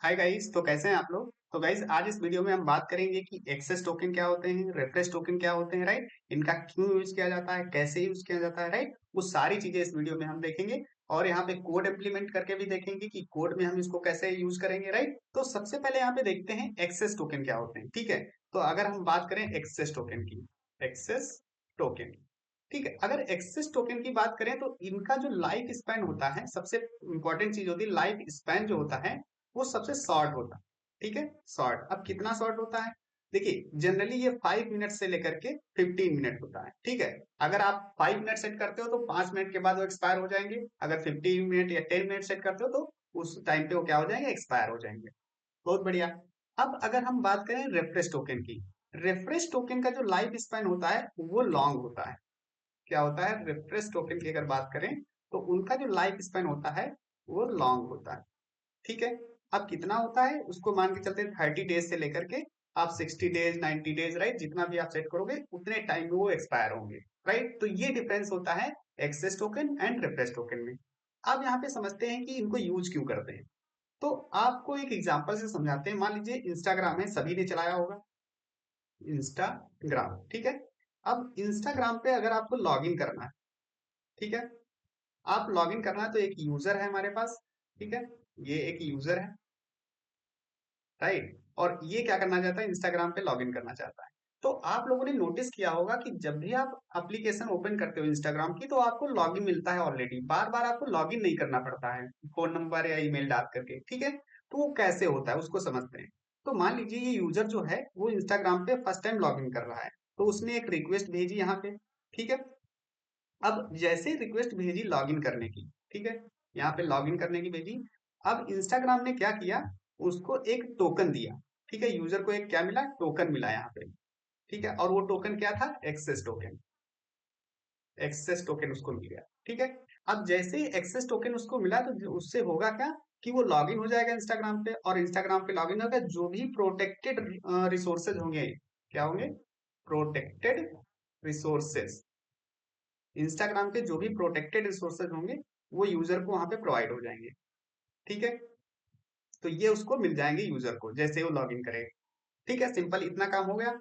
Hi guys, तो कैसे हैं आप लोग। तो गाइस, आज इस वीडियो में हम बात करेंगे कि एक्सेस टोकन क्या होते हैं, रेफरेंस टोकन क्या होते हैं, राइट। इनका क्यों यूज किया जाता है, कैसे यूज किया जाता है, राइट। वो सारी चीजें इस वीडियो में हम देखेंगे और यहाँ पे कोड इम्प्लीमेंट करके भी देखेंगे कि कोड में हम इसको कैसे यूज करेंगे, राइट। तो सबसे पहले यहाँ पे देखते हैं एक्सेस टोकन क्या होते हैं, ठीक है। तो अगर हम बात करें एक्सेस टोकन की, एक्सेस टोकन, ठीक है। अगर एक्सेस टोकन की बात करें तो इनका जो लाइफ स्पैन होता है, सबसे इंपॉर्टेंट चीज होती है लाइफ स्पैन जो होता है, वो सबसे शॉर्ट होता है, ठीक है। शॉर्ट, अब कितना शॉर्ट होता है, देखिए जनरली ये 5 मिनट से लेकर के 15 मिनट होता है, ठीक है। अगर आप 5 मिनट सेट करते हो तो 5 मिनट के बाद वो एक्सपायर हो जाएंगे। अगर 15 मिनट या 10 मिनट सेट करते हो तो उस टाइम पे वो क्या हो जाएंगे, एक्सपायर हो जाएंगे। बहुत बढ़िया। अब अगर हम बात करें रेफरेंस टोकन की, रेफरेंस टोकन का जो लाइफ स्पैन होता है वो लॉन्ग होता है। क्या होता है, रेफरेंस टोकन की अगर बात करें तो उनका जो लाइफ स्पैन होता है वो लॉन्ग होता है, ठीक है। अब कितना होता है उसको मान के चलते हैं 30 डेज से लेकर के आप 60 डेज, 90 डेज, राइट। जितना भी आप सेट करोगे उतने टाइम में वो एक्सपायर होंगे, राइट। तो ये डिफरेंस होता है access token and reference token में। अब यहाँ पे समझते हैं कि इनको यूज क्यों करते हैं। तो आपको एक एग्जांपल से समझाते हैं। मान लीजिए इंस्टाग्राम है, सभी ने चलाया होगा इंस्टाग्राम, ठीक है। अब इंस्टाग्राम पे अगर आपको लॉग इन करना है, ठीक है, आप लॉग इन करना है तो एक यूजर है हमारे पास, ठीक है। ये एक यूजर है, राइट। और ये क्या करना चाहता है, इंस्टाग्राम पे लॉगिन करना चाहता है। तो आप लोगों ने नोटिस किया होगा कि जब भी आप एप्लीकेशन ओपन करते हो इंस्टाग्राम की तो आपको लॉगिन मिलता है ऑलरेडी, बार बार आपको लॉगिन नहीं करना पड़ता है फोन नंबर या ईमेल डाल करके, ठीक है। तो वो कैसे होता है उसको समझते हैं। तो मान लीजिए ये यूजर जो है वो इंस्टाग्राम पे फर्स्ट टाइम लॉगिन कर रहा है, तो उसने एक रिक्वेस्ट भेजी यहाँ पे, ठीक है। अब जैसे रिक्वेस्ट भेजी लॉगिन करने की, ठीक है, यहाँ पे लॉगिन करने की भेजी। अब इंस्टाग्राम ने क्या किया, उसको एक टोकन दिया, ठीक है। यूजर को एक क्या मिला, टोकन मिला यहाँ पे, ठीक है। और वो टोकन क्या था, एक्सेस टोकन, एक्सेस टोकन उसको मिल गया, ठीक है। अब जैसे ही एक्सेस टोकन उसको मिला तो उससे होगा क्या कि वो लॉगिन हो जाएगा इंस्टाग्राम पे, और इंस्टाग्राम पे लॉगिन होगा जो भी प्रोटेक्टेड रिसोर्सेज होंगे, क्या होंगे, प्रोटेक्टेड रिसोर्सेज। इंस्टाग्राम के जो भी प्रोटेक्टेड रिसोर्सेज होंगे वो यूजर को वहां पे प्रोवाइड हो जाएंगे, ठीक है। तो ये उसको मिल जाएंगे यूजर को जैसे वो लॉगिन करेगा, ठीक है। सिंपल इतना काम हो गया।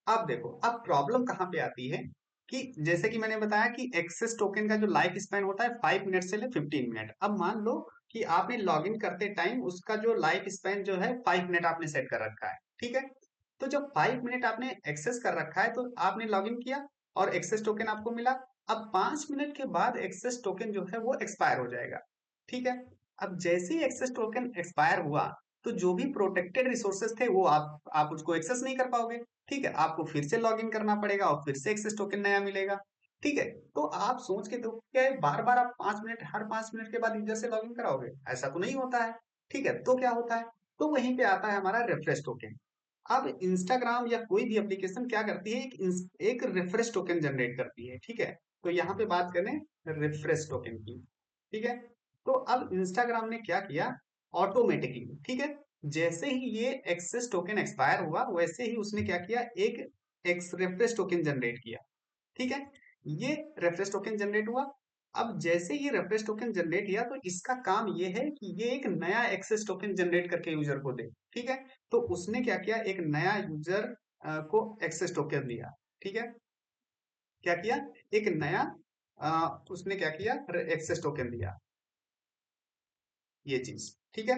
अब देखो, अब प्रॉब्लम कहाँ पे आती है कि जैसे कि मैंने बताया कि एक्सेस टोकन का जो लाइफ स्पैन होता है 5 मिनट से ले 15 मिनट। अब मान लो कि आपने लॉगिन करते टाइम उसका जो लाइफ स्पैन जो है 5 मिनट आपने सेट कर रखा है, ठीक है। तो जब 5 मिनट आपने एक्सेस कर रखा है तो आपने लॉगिन किया और एक्सेस टोकन आपको मिला। अब 5 मिनट के बाद एक्सेस टोकन जो है वो एक्सपायर हो जाएगा, ठीक है। अब जैसे ही एक्सेस टोकन एक्सपायर हुआ तो जो भी प्रोटेक्टेड रिसोर्सेज थे वो आप उसको एक्सेस नहीं कर पाओगे, ठीक है। आपको फिर से लॉगिन करना पड़ेगा और फिर से एक्सेस टोकन नया मिलेगा, ठीक है। तो आप सोच के तो क्या है, बार बार आप 5 मिनट, हर 5 मिनट के बाद यूजर से लॉगिन कराओगे, ऐसा तो नहीं होता है, ठीक है। तो क्या होता है, तो वहीं पे आता है हमारा रेफरेंस टोकन। अब इंस्टाग्राम या कोई भी एप्लीकेशन क्या करती है, एक रेफरेंस टोकन जनरेट करती है, ठीक है। तो यहाँ पे बात करें रेफरेंस टोकन की, ठीक है। तो अब इंस्टाग्राम ने क्या किया, ऑटोमेटिकली, ठीक है, जैसे ही ये एक्सेस टोकन एक्सपायर हुआ वैसे ही उसने क्या किया, एक एक्स रेफरेंस टोकन जनरेट किया, ठीक है। ये रेफरेंस टोकन जनरेट हुआ। अब जैसे ये रेफरेंस टोकन जनरेट किया तो इसका काम ये है कि ये एक नया एक्सेस टोकन जनरेट करके यूजर को दे, ठीक है। तो उसने क्या किया, एक नया यूजर को एक्सेस टोकन दिया, ठीक है। क्या किया, एक नया उसने क्या किया, एक्सेस टोकन दिया, ये चीज, ठीक है।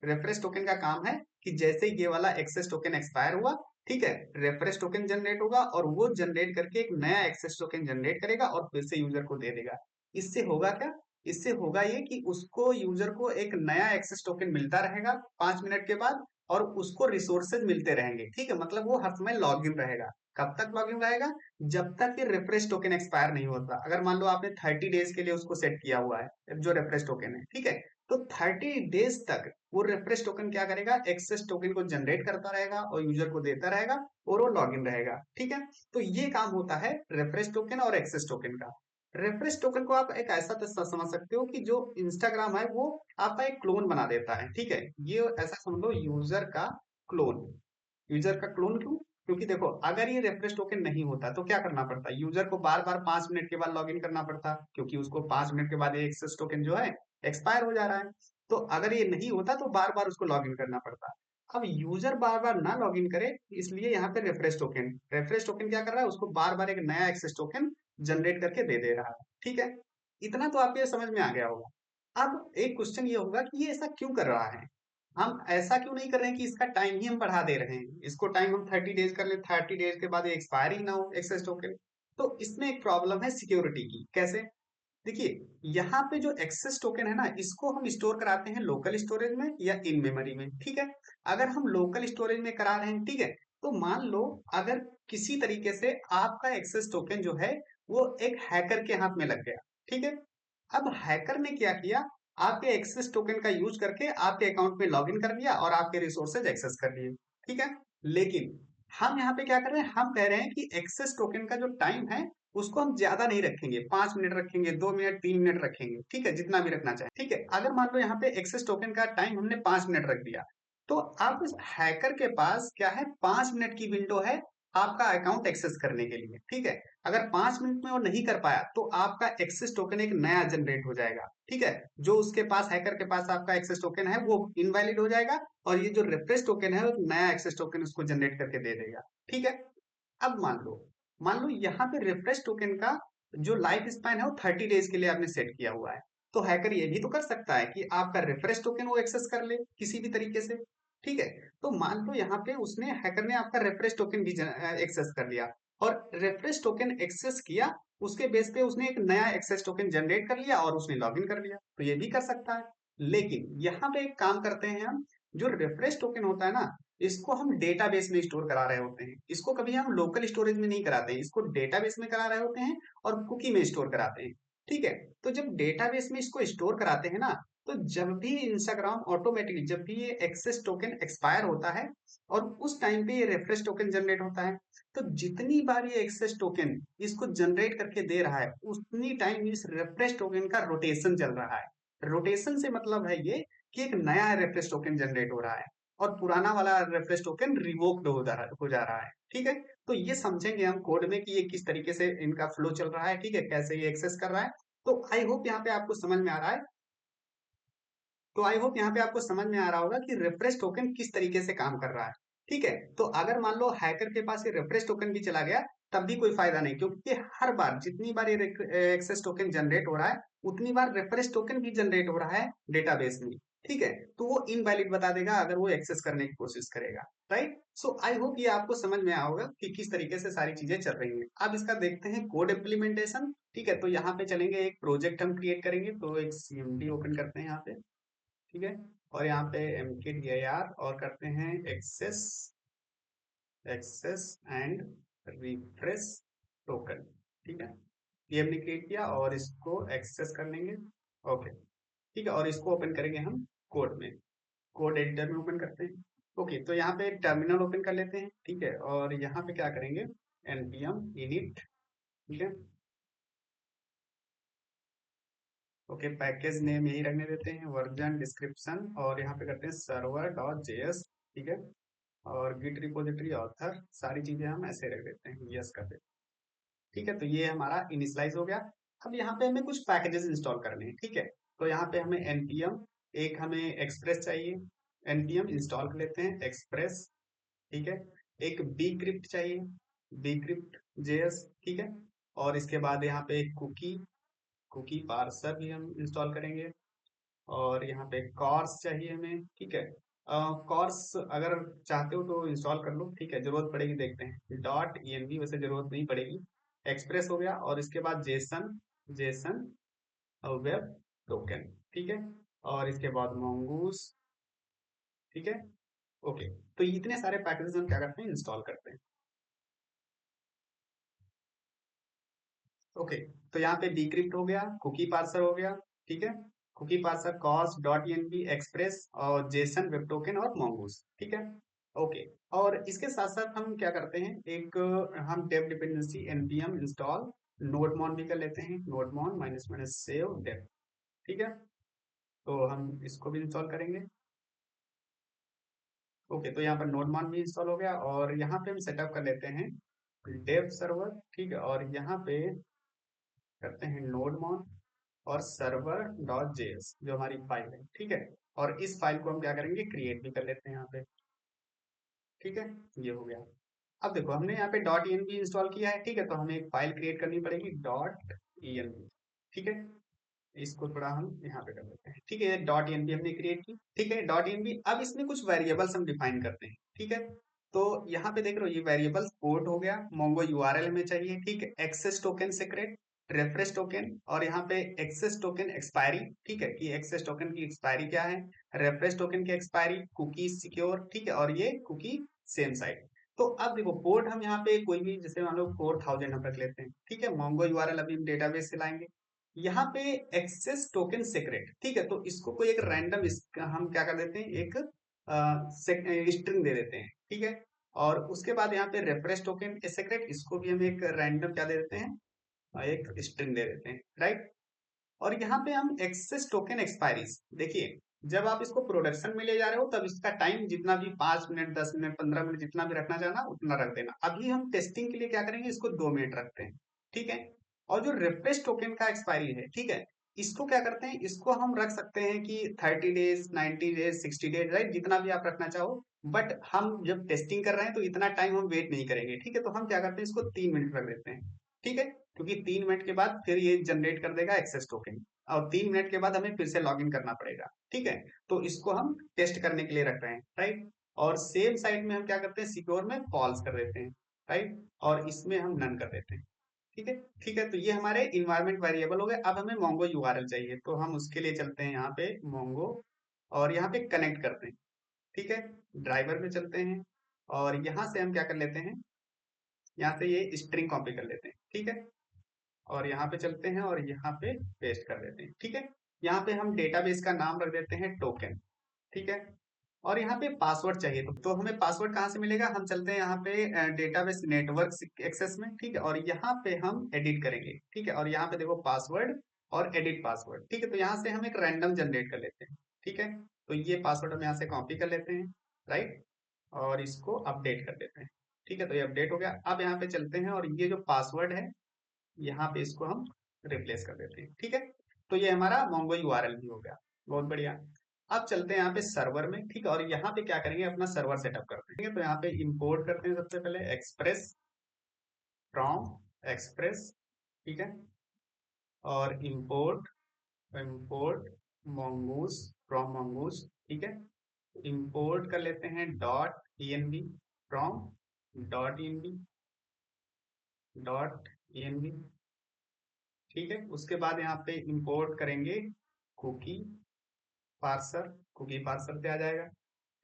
रेफरेंस टोकन का काम है कि जैसे ये वाला एक्सेस टोकन एक्सपायर हुआ, ठीक है, रेफरेंस टोकन जनरेट होगा और वो जनरेट करके एक नया एक्सेस टोकन जनरेट करेगा और फिर से यूजर को दे देगा। इससे होगा क्या, इससे होगा ये कि उसको, यूजर को एक नया एक्सेस टोकन मिलता रहेगा 5 मिनट के बाद, और उसको रिसोर्सेज मिलते रहेंगे, ठीक है। मतलब वो हर समय लॉग इन रहेगा। कब तक लॉग इन रहेगा, जब तक ये रेफरेंस टोकन एक्सपायर नहीं होता। अगर मान लो आपने 30 डेज के लिए उसको सेट किया हुआ है जो रेफरेंस टोकन है, ठीक है, तो 30 डेज तक वो रेफरेंस टोकन क्या करेगा, एक्सेस टोकन को जनरेट करता रहेगा और यूजर को देता रहेगा और वो लॉगिन रहेगा, ठीक है। तो ये काम होता है रेफरेंस टोकन और एक्सेस टोकन का। रेफरेंस टोकन को आप एक ऐसा समझ सकते हो कि जो इंस्टाग्राम है वो आपका एक क्लोन बना देता है, ठीक है। ये ऐसा समझ लो यूजर का क्लोन। यूजर का क्लोन क्यों, क्योंकि देखो अगर ये रेफरेंस टोकन नहीं होता तो क्या करना पड़ता, यूजर को बार बार 5 मिनट के बाद लॉगिन करना पड़ता, क्योंकि उसको 5 मिनट के बाद ये एक्सेस टोकन जो है एक्सपायर हो जा रहा है। तो अगर ये नहीं होता तो बार बार उसको लॉग इन करना पड़ता। अब यूजर बार बार ना लॉग इन करे, इसलिए यहाँ पे रेफ्रेश टोकन क्या कर रहा है, उसको बार बार एक नया एक्सेस टोकन जनरेट करके दे दे रहा है। ठीक है, इतना तो आपको ये समझ में आ गया होगा। अब एक क्वेश्चन ये होगा कि ये ऐसा क्यों कर रहा है, हम ऐसा क्यों नहीं कर रहे हैं कि इसका टाइम ही हम बढ़ा दे रहे हैं, इसको टाइम हम 30 डेज कर ले, 30 डेज के बाद एक्सपायर ही ना हो एक्सेस टोकन। तो इसमें एक प्रॉब्लम है सिक्योरिटी की। कैसे? देखिए, यहाँ पे जो एक्सेस टोकन है ना, इसको हम स्टोर कराते हैं लोकल स्टोरेज में या इन मेमोरी में। ठीक है, अगर हम लोकल स्टोरेज में करा रहे हैं, ठीक है, तो मान लो अगर किसी तरीके से आपका एक्सेस टोकन जो है वो एक हैकर के हाथ में लग गया। ठीक है, अब हैकर ने क्या किया, आपके एक्सेस टोकन का यूज करके आपके अकाउंट में लॉगिन कर लिया और आपके रिसोर्सेज एक्सेस कर लिए। ठीक है, लेकिन हम यहाँ पे क्या कर रहे हैं, हम कह रहे हैं कि एक्सेस टोकन का जो टाइम है उसको हम ज्यादा नहीं रखेंगे, 5 मिनट रखेंगे, 2 मिनट, 3 मिनट रखेंगे। ठीक है, जितना भी रखना चाहे। ठीक है, अगर मान लो यहाँ पे एक्सेस टोकन का टाइम हमने 5 मिनट रख दिया, तो अब इस हैकर के पास क्या है, 5 मिनट की विंडो है आपका अकाउंट एक्सेस करने के लिए। ठीक है, अगर 5 मिनट में वो नहीं कर पाया तो आपका एक्सेस टोकन एक नया जनरेट हो जाएगा। ठीक है, जो उसके पास, हैकर के पास आपका एक्सेस टोकन है वो इनवैलिड हो जाएगा, और ये जो रिफ्रेश टोकन है वो नया एक्सेस टोकन उसको जनरेट करके दे देगा। ठीक है, अब मान लो यहाँ पे रिफ्रेश टोकन का जो लाइफ स्पैन है वो 30 डेज के लिए आपने सेट किया हुआ है। तो हैकर ये भी तो कर सकता है कि आपका रिफ्रेश टोकन वो एक्सेस कर ले किसी भी तरीके से। ठीक है, तो मान लो यहाँ पे उसने, हैकर ने आपका रिफ्रेश टोकन भी एक्सेस कर लिया, और रिफ्रेश टोकन एक्सेस किया, उसके बेस पे उसने एक नया एक्सेस टोकन जनरेट कर लिया और उसने लॉगिन कर लिया, तो ये भी कर सकता है। लेकिन यहाँ पे एक काम करते हैं हम, जो रिफ्रेश टोकन होता है ना, इसको हम डेटाबेस में स्टोर करा रहे होते हैं, इसको कभी हम लोकल स्टोरेज में नहीं कराते हैं, इसको डेटाबेस में करा रहे होते हैं और कुकी में स्टोर कराते हैं। ठीक है, तो जब डेटाबेस में इसको स्टोर कराते हैं ना, तो जब भी इंस्टाग्राम ऑटोमेटिकली, जब भी ये एक्सेस टोकन एक्सपायर होता है और उस टाइम पे ये रेफरेंस टोकन जनरेट होता है, तो जितनी बार ये एक्सेस टोकन इसको जनरेट करके दे रहा है, उतनी टाइम इस रेफरेंस टोकन का रोटेशन चल रहा है। रोटेशन से मतलब है ये कि एक नया रेफरेंस टोकन जनरेट हो रहा है और पुराना वाला रेफरेंस टोकन रिवोक्ड हो जा रहा है। ठीक है, तो ये समझेंगे हम कोड में कि ये किस तरीके से इनका फ्लो चल रहा है। ठीक है, कैसे ये एक्सेस कर रहा है। तो आई होप यहाँ पे आपको समझ में आ रहा है। तो आई होप यहाँ पे आपको समझ में आ रहा होगा कि रिफ्रेश टोकन किस तरीके से काम कर रहा है। ठीक है, तो अगर मान लो हैकर के पास ये रिफ्रेश टोकन भी चला गया, तब भी कोई फायदा नहीं, क्योंकि हर बार जितनी बार ये एक्सेस टोकन जनरेट हो रहा है, उतनी बार रिफ्रेश टोकन भी जनरेट हो रहा है डेटाबेस में। ठीक है, तो वो इनवैलिड बता देगा अगर वो एक्सेस करने की कोशिश करेगा। राइट, सो आई होप ये आपको समझ में आया होगा कि किस तरीके से सारी चीजें चल रही हैं। अब इसका देखते हैं कोड इम्प्लीमेंटेशन। ठीक है, तो यहाँ पे चलेंगे, एक प्रोजेक्ट हम क्रिएट करेंगे, तो एक सीएमडी ओपन करते हैं यहाँ पे। ठीक है, और यहाँ पे mkdir और करते हैं access access and refresh token. ठीक है, ये हमने क्रिएट किया और इसको एक्सेस कर लेंगे। ओके, ठीक है, और इसको ओपन करेंगे हम कोड में, कोड एडिटर में ओपन करते हैं। ओके, तो यहाँ पे टर्मिनल ओपन कर लेते हैं। ठीक है, और यहाँ पे क्या करेंगे, npm init। ठीक है, ओके, पैकेज नेम यही रखने देते हैं, वर्जन डिस्क्रिप्शन, और यहाँ पे करते हैं सर्वर डॉट जेएस। ठीक है, और गिट रिपोजिटरी ऑथर, सारी चीजें हम ऐसे रख देते हैं, यस कर देते हैं। ठीक है, तो ये हमारा इनिशलाइज हो गया। अब यहाँ पे हमें कुछ पैकेजेस इंस्टॉल करने हैं। ठीक है, तो यहाँ पे हमें npm, एक हमें एक्सप्रेस चाहिए, npm इंस्टॉल कर लेते हैं एक्सप्रेस। ठीक है, एक बी क्रिप्ट चाहिए, बी क्रिप्ट जेएस। ठीक है, और इसके बाद यहाँ पे एक कुकी, कुकी पार्सर भी हम इंस्टॉल करेंगे, और यहाँ पे कॉर्स चाहिए हमें। ठीक है, कॉर्स अगर चाहते हो तो इंस्टॉल कर लो। ठीक है, जरूरत पड़ेगी देखते हैं, डॉट env वैसे जरूरत नहीं पड़ेगी। एक्सप्रेस हो गया, और इसके बाद जेसन, जेसन वेब टोकन। ठीक है, और इसके बाद mongoose। ठीक है, ओके, तो इतने सारे पैकेजेस हम क्या करते हैं, इंस्टॉल करते हैं। ओके, तो यहाँ पे डिक्रिप्ट हो गया, कुकी पार्सर हो गया। ठीक है, cookie parser, cors dot env, express और जेसन वेब टोकन और mongoose। ठीक है, ओके, और इसके साथ साथ हम क्या करते हैं, एक हम डेप डिपेंडेंसी npm इंस्टॉल नोडमॉन भी कर लेते हैं, नोडमॉन माइनस माइनस सेव डेप। ठीक है, तो हम इसको भी इंस्टॉल करेंगे। ओके, तो यहाँ पर नोडमॉन भी इंस्टॉल हो गया, और यहाँ पे हम सेटअप कर लेते हैं डेव सर्वर। ठीक है, और यहाँ पे करते हैं नोडमॉन, और सर्वर डॉट जेएस जो हमारी फाइल है, ठीक है। और इस फाइल को हम क्या करेंगे, क्रिएट भी कर लेते हैं यहाँ पे, ठीक है। ये हो गया। अब देखो हमने यहाँ पे डॉट ई इंस्टॉल किया है, ठीक है, तो हमें एक फाइल क्रिएट करनी पड़ेगी डॉट ई, ठीक है। इसको थोड़ा हम यहाँ पे कर देते हैं, ठीक है। डॉट एनबी हमने क्रिएट की, ठीक है, डॉट एनबी। अब इसमें कुछ वेरिएबल्स हम डिफाइन करते हैं, ठीक है। तो यहाँ पे देख रहे हो ये वेरिएबल्स पोर्ट हो गया, मोंगो यूआरएल हमें चाहिए, ठीक है, access token secret, reference token, और यहाँ पे एक्सेस टोकन एक्सपायरी, ठीक है, कि एक्सेस टोकन की एक्सपायरी क्या है, रेफरेंस टोकन की एक्सपायरी, कुकी सिक्योर, ठीक है, और ये कुकी सेम साइड। तो अब देखो पोर्ट हम यहाँ पे कोई भी, जैसे मान लो 4000 हम रख लेते हैं, ठीक है। मोंगो यूआरएल अभी हम डेटाबेस से लाएंगे। यहाँ पे एक्सेस टोकन सीक्रेट, ठीक है, तो इसको कोई एक रैंडम हम क्या कर देते हैं, एक स्ट्रिंग दे देते हैं, ठीक है। और उसके बाद यहाँ पे रेफरेंस टोकन सीक्रेट, इसको भी हम एक रैंडम क्या दे देते हैं, एक स्ट्रिंग दे देते हैं, राइट। और यहाँ पे हम एक्सेस टोकन एक्सपायरीज, देखिए जब आप इसको प्रोडक्शन में ले जा रहे हो तब इसका टाइम जितना भी 5 मिनट 10 मिनट 15 मिनट जितना भी रखना चाहना उतना रख देना। अभी हम टेस्टिंग के लिए क्या करेंगे, इसको 2 मिनट रखते हैं, ठीक है। और जो रिफ्रेश टोकन का एक्सपायरी है, ठीक है, इसको क्या करते हैं, इसको हम रख सकते हैं कि 30 डेज 90 डेज 60 डेज, राइट, जितना भी आप रखना चाहो। बट हम जब टेस्टिंग कर रहे हैं तो इतना टाइम हम वेट नहीं करेंगे, ठीक है, तो हम क्या करते हैं, इसको 3 मिनट रख देते हैं, ठीक है। क्योंकि 3 मिनट के बाद फिर ये जनरेट कर देगा एक्सेस टोकन, और 3 मिनट के बाद हमें फिर से लॉग इन करना पड़ेगा, ठीक है। तो इसको हम टेस्ट करने के लिए रख रहे हैं, राइट। और सेम साइड में हम क्या करते हैं, सिक्योर में फॉल्स कर देते हैं, राइट, और इसमें हम नन कर देते हैं, ठीक है। ठीक है, तो ये हमारे इन्वायरमेंट वेरिएबल हो गए। अब हमें मोंगो यूआरएल चाहिए, तो हम उसके लिए चलते हैं यहाँ पे मोंगो, और यहाँ पे कनेक्ट करते हैं, ठीक है। ड्राइवर में चलते हैं, और यहाँ से हम क्या कर लेते हैं, यहाँ से ये स्ट्रिंग कॉपी कर लेते हैं, ठीक है। और यहाँ पे चलते हैं और यहाँ पे पेस्ट कर देते हैं, ठीक है। यहाँ पे हम डेटाबेस का नाम रख देते हैं टोकन, ठीक है। और यहाँ पे पासवर्ड चाहिए, तो हमें पासवर्ड कहाँ से मिलेगा, हम चलते हैं यहाँ पे डेटाबेस नेटवर्क एक्सेस में, ठीक है। और यहाँ पे हम एडिट करेंगे, ठीक है, और यहाँ पे देखो पासवर्ड और एडिट पासवर्ड, ठीक है। तो यहाँ से हम एक रैंडम जनरेट कर लेते हैं, ठीक है। तो ये पासवर्ड हम यहाँ से कॉपी कर लेते हैं, राइट, और इसको अपडेट कर देते हैं, ठीक है। तो ये अपडेट हो गया। अब यहाँ पे चलते हैं और ये जो पासवर्ड है यहाँ पे इसको हम रिप्लेस कर देते हैं, ठीक है। तो ये हमारा मोंगो यूआरएल भी हो गया, बहुत बढ़िया। अब चलते हैं यहाँ पे सर्वर में, ठीक है, और यहाँ पे क्या करेंगे, अपना सर्वर सेटअप करते हैं, ठीक है। तो यहाँ पे इंपोर्ट करते हैं सबसे पहले एक्सप्रेस फ्रॉम एक्सप्रेस, ठीक है, और import import mongoose from mongoose, ठीक है। इंपोर्ट कर लेते हैं dot env from dot env, ठीक है। उसके बाद यहाँ पे इंपोर्ट करेंगे कुकी पार्सर, कुकी पार्सर पे आ जाएगा,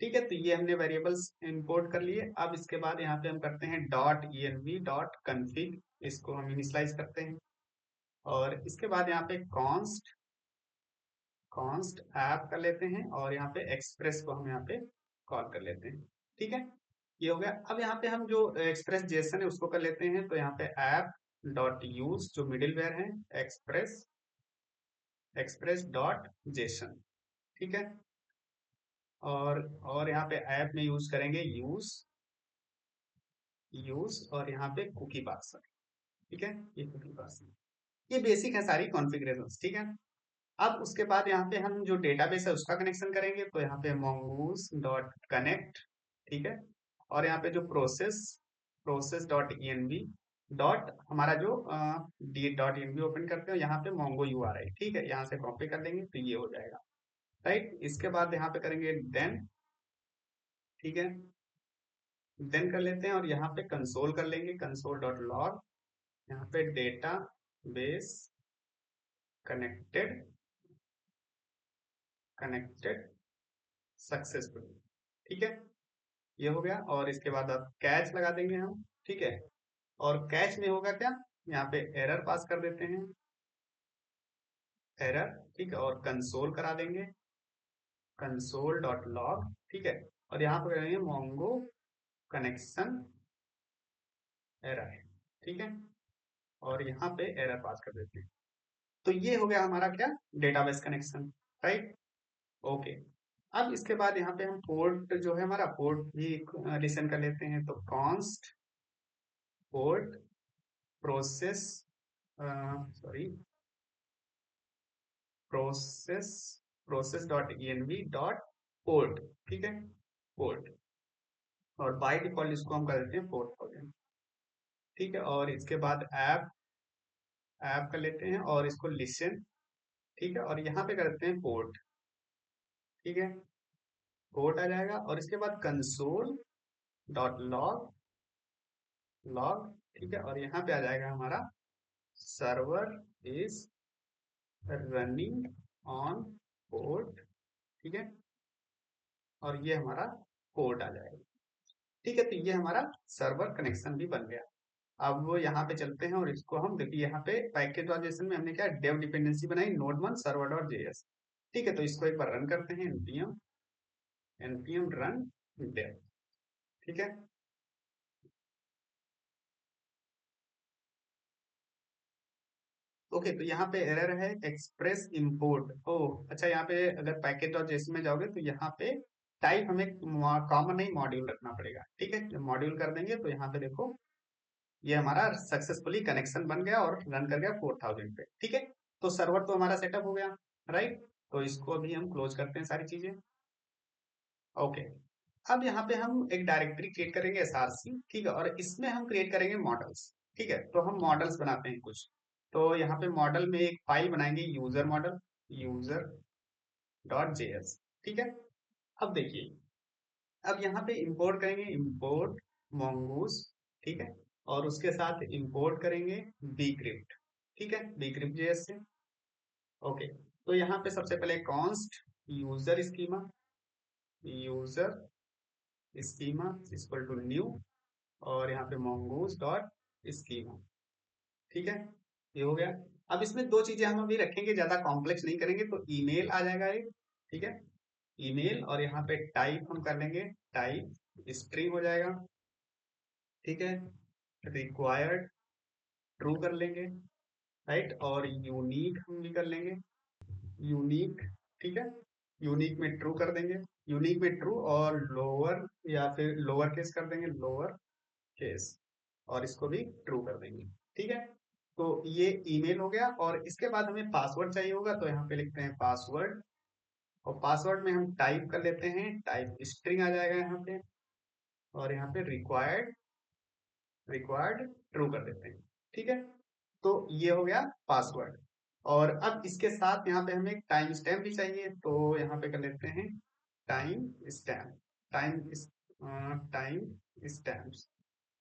ठीक है। तो ये हमने वेरिएबल्स इंपोर्ट कर लिए। अब इसके बाद यहाँ पे हम करते हैं डॉट env डॉट config, इसको हम इनिशियलाइज करते हैं। और इसके बाद यहाँ पे कॉन्स्ट कॉन्स्ट ऐप कर लेते हैं, और यहाँ पे एक्सप्रेस को हम यहाँ पे कॉल कर लेते हैं, ठीक है। ये हो गया। अब यहाँ पे हम जो एक्सप्रेस जेसन है उसको कर लेते हैं, तो यहाँ पे ऐप डॉट यूज जो मिडिलवेयर है, एक्सप्रेस एक्सप्रेस डॉट जेसन, ठीक है। और यहाँ पे ऐप में यूज करेंगे यूज यूज और यहाँ पे कुकी पार्सर, ठीक है, ये कुकी पार्सर। ये बेसिक है सारी कॉन्फ़िगरेशन, ठीक है। अब उसके बाद यहाँ पे हम जो डेटाबेस है उसका कनेक्शन करेंगे, तो यहाँ पे mongoose डॉट कनेक्ट, ठीक है। और यहाँ पे जो process process dot env dot हमारा जो डी डॉट env ओपन करते हो, यहाँ पे मोंगो यूआरएल, ठीक है, यहाँ से कॉपी कर देंगे तो ये हो जाएगा, राइट। इसके बाद यहाँ पे करेंगे देन, ठीक है, देन कर लेते हैं, और यहाँ पे कंसोल कर लेंगे, कंसोल डॉट लॉग, यहाँ पे data base connected connected successful, ठीक है, ये हो गया। और इसके बाद अब कैच लगा देंगे हम, ठीक है। और कैच में होगा क्या, यहाँ पे एरर पास कर देते हैं, एरर, ठीक है, और कंसोल करा देंगे, कंसोल डॉट लॉग, ठीक है। और यहाँ पे करेंगे मोंगो कनेक्शन एरर, ठीक है, और यहाँ पे एरर पास कर देते हैं। तो ये हो गया हमारा क्या, डेटाबेस कनेक्शन, राइट, ओके। अब इसके बाद यहाँ पे हम पोर्ट जो है हमारा पोर्ट भी लिसन कर लेते हैं, तो const port process sorry process process dot env dot port, ठीक है, पोर्ट, और बाय डिफॉल्ट इसको हम कर देते हैं 4000, ठीक है। और इसके बाद ऐप ऐप कर लेते हैं और इसको लिसन, ठीक है, और यहाँ पे कर देते हैं पोर्ट, ठीक है, पोर्ट आ जाएगा। और इसके बाद कंसोल डॉट लॉग लॉग, ठीक है, और यहाँ पे आ जाएगा हमारा server is running on port, ठीक है, और ये हमारा पोर्ट आ जाएगा, ठीक है। तो ये हमारा सर्वर कनेक्शन भी बन गया। अब वो यहाँ पे चलते हैं और इसको हम देखिए, यहाँ पे पैकेज डॉट जेसन में हमने क्या डेव डिपेंडेंसी बनाई नोड 1 सर्वर डॉट जेएस, ठीक है। तो इसको एक बार रन करते हैं, npm रन डेव, ठीक है। ओके, तो यहाँ पे एरर है एक्सप्रेस इंपोर्ट। ओह अच्छा, यहाँ पे अगर पैकेज डॉट जेसन में जाओगे तो यहाँ पे टाइप हमें कॉमन नहीं मॉड्यूल रखना पड़ेगा, ठीक है। जब मॉड्यूल कर देंगे तो यहाँ पे देखो ये हमारा सक्सेसफुली कनेक्शन बन गया और रन कर गया 4000 पे, ठीक है। तो सर्वर तो हमारा सेटअप हो गया, राइट। तो इसको अभी हम क्लोज करते हैं सारी चीजें। ओके, अब यहाँ पे हम एक डायरेक्टरी क्रिएट करेंगे src, ठीक है, और इसमें हम क्रिएट करेंगे मॉडल्स, ठीक है। तो हम मॉडल्स बनाते हैं कुछ। तो यहाँ पे मॉडल में एक फाइल बनाएंगे user model, user dot JS, ठीक है। अब देखिए, अब यहाँ पे इंपोर्ट करेंगे, इंपोर्ट mongoose, ठीक है, और उसके साथ इंपोर्ट करेंगे bcrypt, ठीक है, bcrypt जेएस से। ओके, तो यहाँ पे सबसे पहले const user schema, user schema equal to new, और यहाँ पे mongoose डॉट स्कीमा, ठीक है, ये हो गया। अब इसमें दो चीजें हम अभी रखेंगे, ज्यादा कॉम्प्लेक्स नहीं करेंगे। तो ईमेल आ जाएगा एक, ठीक है, ईमेल, और यहाँ पे टाइप हम कर लेंगे, टाइप स्ट्रिंग हो जाएगा, ठीक है, रिक्वायर्ड ट्रू कर लेंगे, राइट, और यूनिक हम भी कर लेंगे, यूनिक, ठीक है, यूनिक में ट्रू कर देंगे, यूनिक में ट्रू, और लोअर या फिर लोअर केस कर देंगे, लोअर केस, और इसको भी ट्रू कर देंगे, ठीक है। तो ये ईमेल हो गया। और इसके बाद हमें पासवर्ड चाहिए होगा, तो यहाँ पे लिखते हैं पासवर्ड, और पासवर्ड में हम टाइप कर लेते हैं, टाइप स्ट्रिंग आ जाएगा यहाँ पे, और यहाँ पे रिक्वायर्ड रिक्वायर्ड ट्रू कर देते हैं, ठीक है। तो ये हो गया पासवर्ड। और अब इसके साथ यहाँ पे हमें एक टाइम स्टैम्प भी चाहिए, तो यहाँ पे कर लेते हैं time stamp, time time stamp,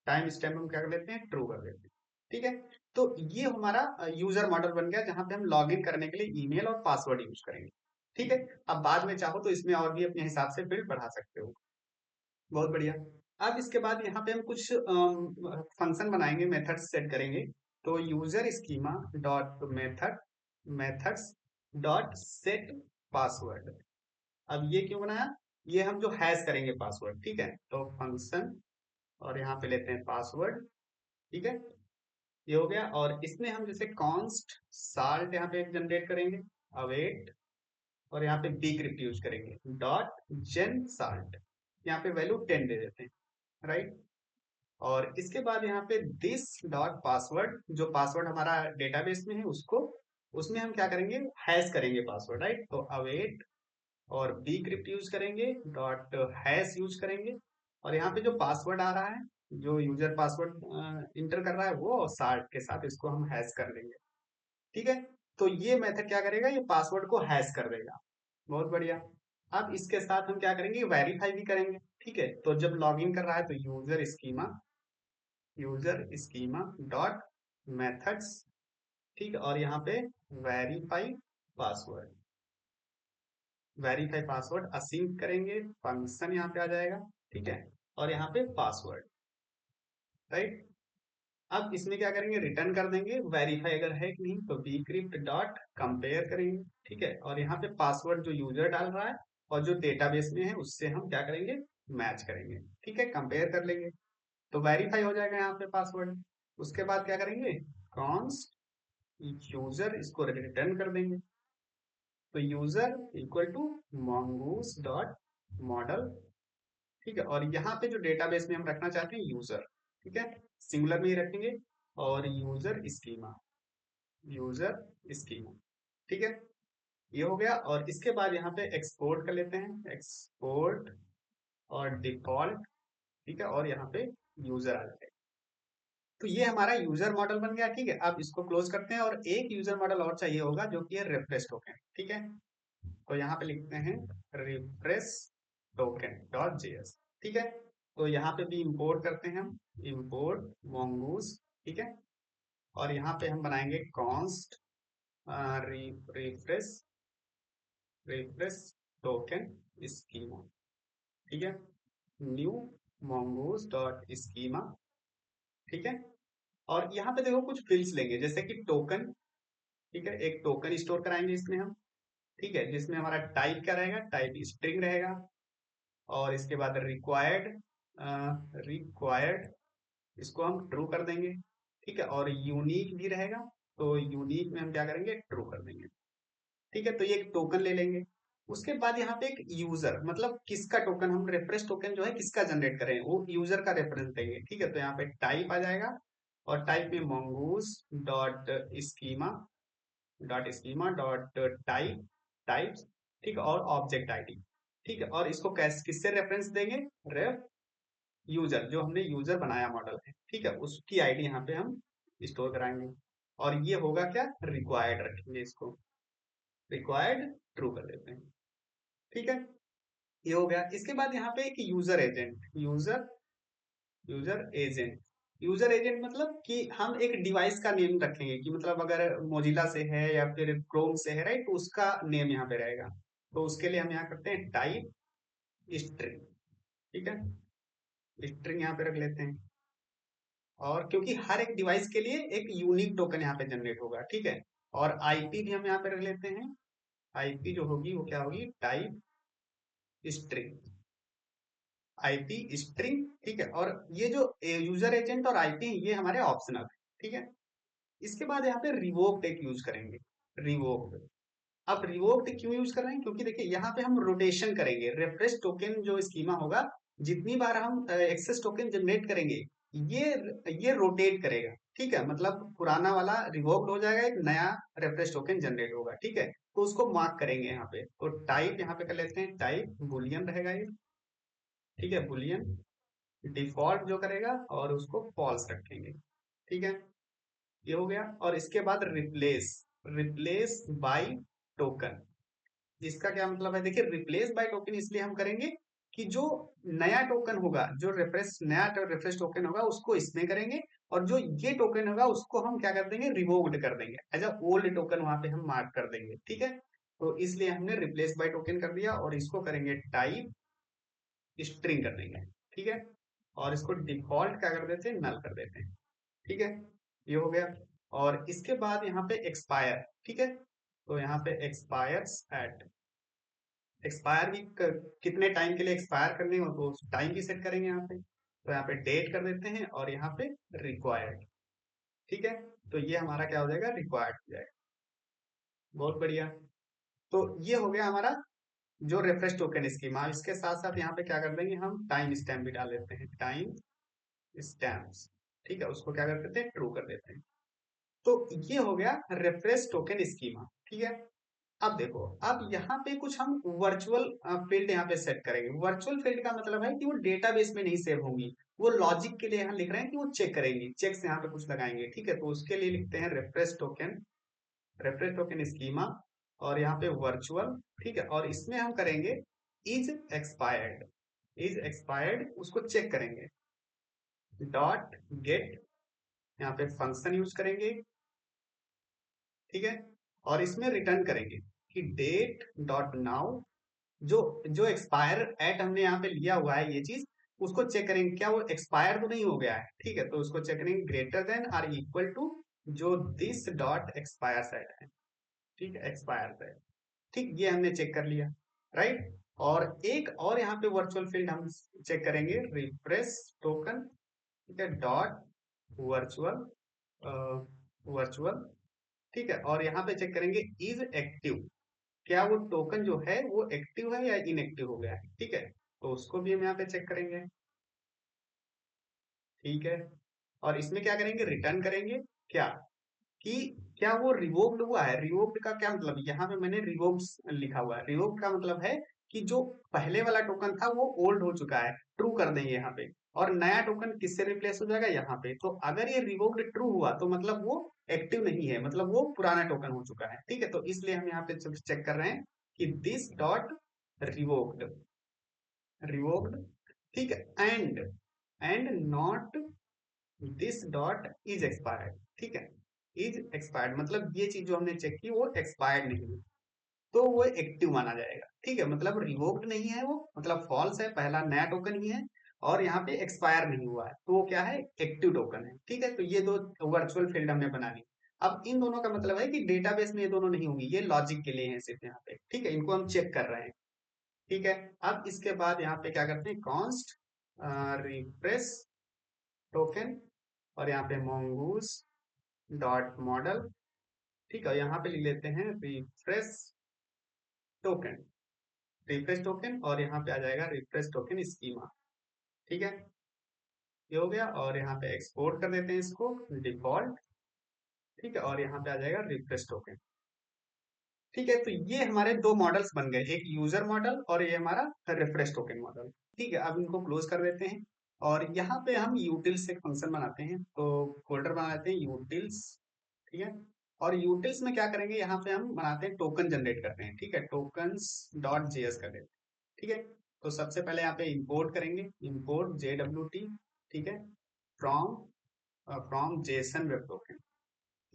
time stamp हम क्या कर लेते हैं, ट्रू कर देते हैं, ठीक है। तो ये हमारा यूजर मॉडल बन गया, जहां पे हम लॉग इन करने के लिए ईमेल और पासवर्ड यूज करेंगे, ठीक है। अब बाद में चाहो तो इसमें और भी अपने हिसाब से फील्ड बढ़ा सकते हो। बहुत बढ़िया। अब इसके बाद यहाँ पे हम कुछ फंक्शन बनाएंगे, मेथड्स सेट करेंगे। तो user schema dot method, methods dot set password. अब ये क्यों बनाया, ये हम जो हैश करेंगे पासवर्ड, ठीक है। तो फंक्शन, और यहाँ पे लेते हैं पासवर्ड, ठीक है, ये हो गया। और इसमें हम जैसे कॉन्स्ट साल्ट यहाँ पे जनरेट करेंगे, अवेट, और यहाँ पे bcrypt यूज करेंगे, डॉट जेन साल्ट, यहाँ पे वैल्यू 10 दे देते हैं, राइट। और इसके बाद यहाँ पे दिस डॉट पासवर्ड, जो पासवर्ड हमारा डेटाबेस में है उसको, उसमें हम क्या करेंगे, हैश करेंगे पासवर्ड, राइट। तो अवेट और bcrypt यूज करेंगे, डॉट हैश यूज करेंगे, और यहाँ पे जो पासवर्ड आ रहा है, जो यूजर पासवर्ड इंटर कर रहा है, वो साल्ट के साथ इसको हम हैश कर लेंगे, ठीक है। तो ये मेथड क्या करेगा, ये पासवर्ड को हैश कर देगा। बहुत बढ़िया। अब इसके साथ हम क्या करेंगे, वेरीफाई भी करेंगे, ठीक है। तो जब लॉगिन कर रहा है तो यूजर स्कीमा डॉट मेथड्स, ठीक है, और यहाँ पे verify password, verify password async करेंगे, फंक्शन यहाँ पे आ जाएगा, ठीक है, और यहाँ पे पासवर्ड, राइट। अब इसमें क्या करेंगे, रिटर्न कर देंगे वेरीफाई अगर है कि नहीं, तो bcrypt डॉट कंपेयर करेंगे, ठीक है, और यहाँ पे पासवर्ड जो यूजर डाल रहा है और जो डेटाबेस में है उससे हम क्या करेंगे, मैच करेंगे, ठीक है, कंपेयर कर लेंगे। तो वेरीफाई हो जाएगा यहाँ पे पासवर्ड। उसके बाद क्या करेंगे, कॉन्स्ट यूजर, इसको रिटर्न कर देंगे। तो user equal to mongoose dot model, ठीक है, और यहाँ पे जो डेटाबेस में हम रखना चाहते हैं यूजर, ठीक है, सिंगुलर में ही रखेंगे, और यूजर स्कीमा, यूजर स्कीमा, ठीक है। ये हो गया। और इसके बाद यहाँ पे एक्सपोर्ट कर लेते हैं, एक्सपोर्ट और डिफॉल्ट, ठीक है, और यहाँ पे यूजर आ जाएगा। तो ये हमारा यूजर मॉडल बन गया, ठीक है। अब इसको क्लोज करते हैं, और एक यूजर मॉडल और चाहिए होगा जो कि है रिफ्रेश टोकन, ठीक है। तो यहाँ पे लिखते हैं रिफ्रेश टोकन डॉट जेएस, ठीक है। तो यहाँ पे भी इंपोर्ट करते हैं हम, इंपोर्ट mongoose, ठीक है। और यहाँ पे हम बनाएंगे const refresh refresh token schema, ठीक है। न्यू mongoose डॉट स्कीमा, ठीक है। और यहाँ पे देखो कुछ फील्ड्स लेंगे, जैसे कि टोकन, ठीक है, एक टोकन स्टोर कराएंगे इसमें हम, ठीक है, जिसमें हमारा टाइप क्या रहेगा, टाइप स्ट्रिंग रहेगा। और इसके बाद रिक्वायर्ड, रिक्वायर्ड इसको हम ट्रू कर देंगे, ठीक है। और यूनिक भी रहेगा, तो यूनिक में हम क्या करेंगे, ट्रू कर देंगे, ठीक है। तो ये एक टोकन ले लेंगे। उसके बाद यहाँ पे एक यूजर, मतलब किसका टोकन, हम रेफरेंस टोकन जो है किसका जनरेट करें, वो यूजर का रेफरेंस देंगे, ठीक है। तो यहाँ पे टाइप आ जाएगा, और टाइप में mongoose dot schema dot schema dot type types, ठीक है, और ऑब्जेक्ट आईडी, ठीक है। और इसको कैसे किससे रेफरेंस देंगे, रेफ यूजर, जो हमने यूजर बनाया मॉडल है, ठीक है, उसकी आईडी यहाँ पे हम स्टोर कराएंगे। और ये होगा क्या, रिक्वायर्ड रखेंगे इसको, रिक्वायर्ड ट्रू कर देते हैं, ठीक है। ये हो गया। इसके बाद यहाँ पे एक user agent, user user agent, user agent मतलब कि हम एक डिवाइस का नेम रखेंगे, कि मतलब अगर मोजिला से है या फिर क्रोम से है, राइट, तो उसका नेम यहाँ पे रहेगा। तो उसके लिए हम यहाँ करते हैं टाइप स्ट्रिंग, ठीक है, स्ट्रिंग यहाँ पे रख लेते हैं। और क्योंकि हर एक डिवाइस के लिए एक यूनिक टोकन यहाँ पे जनरेट होगा, ठीक है। और आईपी भी हम यहाँ पे रख लेते हैं, आईपी जो होगी वो क्या होगी, टाइप स्ट्रिंग, आईपी स्ट्रिंग, ठीक है। और ये जो यूजर एजेंट और आईपी ये हमारे ऑप्शनल है, ठीक है। इसके बाद यहाँ पे रिवोक्ड एक यूज करेंगे, रिवोक्ड। अब रिवोक्ड क्यों यूज कर रहे हैं, क्योंकि देखिए यहाँ पे हम रोटेशन करेंगे, रिफ्रेश टोकन जो स्कीमा होगा, जितनी बार हम एक्सेस टोकन जनरेट करेंगे, ये ये रोटेट करेगा, ठीक है। मतलब पुराना वाला रिवोक्ड हो जाएगा, एक नया रिफ्रेश टोकन जनरेट होगा, ठीक है। तो उसको मार्क करेंगे यहाँ पे। तो टाइप यहाँ पे कर लेते हैं, टाइप बुलियन रहेगा ये, ठीक है, बुलियन डिफॉल्ट जो करेगा, और उसको फॉल्स रखेंगे, ठीक है। ये हो गया। और इसके बाद रिप्लेस, रिप्लेस बाय टोकन, इसका क्या मतलब है, देखिए रिप्लेस बाय टोकन इसलिए हम करेंगे कि जो नया टोकन होगा, जो रेफरेंस नया रेफरेंस टोकन होगा उसको इसमें करेंगे, और जो ये टोकन होगा उसको हम क्या कर देंगे, रिवोक्ड कर देंगे, एज अ ओल्ड टोकन वहां पे हम मार्क कर देंगे, ठीक है। तो इसलिए हमने रिप्लेस बाय टोकन कर दिया, और इसको करेंगे टाइप स्ट्रिंग कर देंगे, ठीक है। और इसको डिफॉल्ट क्या कर देते हैं, नल कर देते हैं, ठीक है। ये हो गया। और इसके बाद यहाँ पे एक्सपायर, ठीक है। तो यहाँ पे एक्सपायर्स एट, एक्सपायर भी कितने टाइम के लिए एक्सपायर करने हो, तो टाइम भी सेट करेंगे यहाँ पे। तो यहाँ पे डेट कर देते हैं, और यहाँ पे रिक्वायर्ड, ठीक है। तो ये हमारा क्या हो जाएगा, रिक्वायर्ड हो जाएगा। बहुत बढ़िया। तो ये हो गया हमारा जो रेफरेंस टोकन स्कीमा। इसके साथ साथ यहाँ पे क्या कर देंगे, हम टाइम स्टैम्प भी डाल देते हैं, टाइम स्टैम्प्स, ठीक है, उसको क्या कर देते हैं, ट्रू कर देते हैं। तो ये हो गया रेफरेंस टोकन स्कीमा, ठीक है। अब देखो, अब यहाँ पे कुछ हम वर्चुअल फील्ड यहाँ पे सेट करेंगे। वर्चुअल फील्ड का मतलब है कि वो डेटाबेस में नहीं सेव होंगी, वो लॉजिक के लिए यहाँ लिख रहे हैं कि वो चेक करेंगी, चेक्स यहाँ पे कुछ लगाएंगे, ठीक है। तो उसके लिए लिखते हैं reference token, reference token schema, और यहाँ पे वर्चुअल, ठीक है। और इसमें हम करेंगे इज एक्सपायर्ड, इज एक्सपायर्ड उसको चेक करेंगे, डॉट गेट, यहाँ पे फंक्शन यूज करेंगे, ठीक है। और इसमें रिटर्न करेंगे कि डेट डॉट नाउ, जो जो एक्सपायर एट हमने यहाँ पे लिया हुआ है ये चीज, उसको चेक करेंगे क्या वो एक्सपायर तो नहीं हो गया है, ठीक है। तो उसको चेक करेंगे ग्रेटर देन और इक्वल टू जो दिस डॉट एक्सपायर सेट है, ठीक है, एक्सपायर सेट, ठीक, ये हमने चेक कर लिया, राइट। और एक और यहाँ पे वर्चुअल फील्ड हम चेक करेंगे, रिफ्रेश टोकन, ठीक है, डॉट वर्चुअल, वर्चुअल, ठीक है। और यहाँ पे चेक करेंगे इज एक्टिव, क्या वो टोकन जो है वो एक्टिव है या इनएक्टिव हो गया है, ठीक है। तो उसको भी हम यहाँ पे चेक करेंगे, ठीक है। और इसमें क्या करेंगे, रिटर्न करेंगे क्या, कि क्या वो रिवोक्ड हुआ है। रिवोक्ड का क्या मतलब, यहाँ पे मैंने रिवोक्ड लिखा हुआ है। रिवोक्ड का मतलब है कि जो पहले वाला टोकन था वो ओल्ड हो चुका है, ट्रू कर देंगे यहाँ पे, और नया टोकन किससे रिप्लेस हो जाएगा, यहाँ पे। तो अगर ये रिवोक्ड ट्रू हुआ तो मतलब वो एक्टिव नहीं है, मतलब वो पुराना टोकन हो चुका है, ठीक है। तो इसलिए हम यहाँ पे चेक कर रहे हैं कि दिस डॉट रिवोक्ड, रिवोक्ड, ठीक है, and not this dot is expired, ठीक है। इज एक्सपायर्ड मतलब ये चीज जो हमने चेक की वो एक्सपायर्ड नहीं है, तो वो एक्टिव माना जाएगा, ठीक है। मतलब रिवोक्ड नहीं है वो, मतलब फॉल्स है, पहला नया टोकन ही है, और यहाँ पे एक्सपायर नहीं हुआ है, तो वो क्या है, एक्टिव टोकन है, ठीक है। तो ये दो वर्चुअल फील्ड हमने बना ली। अब इन दोनों का मतलब है कि डेटाबेस में ये दोनों नहीं होंगी, ये लॉजिक के लिए है सिर्फ यहाँ पे, ठीक है। इनको हम चेक कर रहे हैं, ठीक है। अब इसके बाद यहाँ पे क्या करते हैं, कॉन्स्ट रिफ्रेश टोकन, और यहाँ पे mongoose डॉट मॉडल, ठीक है। यहाँ पे लिख लेते हैं टोकन रिफ्रेश टोकन, और यहाँ पे आ जाएगा रिफ्रेश टोकन स्कीमा, ठीक है। ये हो गया, और यहाँ पे एक्सपोर्ट कर देते हैं इसको डिफॉल्ट, ठीक है। और यहाँ पे आ जाएगा रिफ्रेश टोकन, ठीक है। तो ये हमारे दो मॉडल्स बन गए, एक यूजर मॉडल और ये हमारा रिफ्रेश टोकन मॉडल, ठीक है। अब इनको क्लोज कर देते हैं, और यहाँ पे हम यूटिल्स एक फंक्शन बनाते हैं, तो फोल्डर बनाते हैं यूटिल्स, ठीक है। और यूटिल्स में क्या करेंगे, यहाँ पे हम बनाते हैं टोकन जनरेट करते हैं, ठीक है, टोकन्स डॉट जेएस कर देते हैं, ठीक है। तो सबसे पहले यहाँ पे इंपोर्ट करेंगे, इंपोर्ट JWT, ठीक है, from from Jason web token,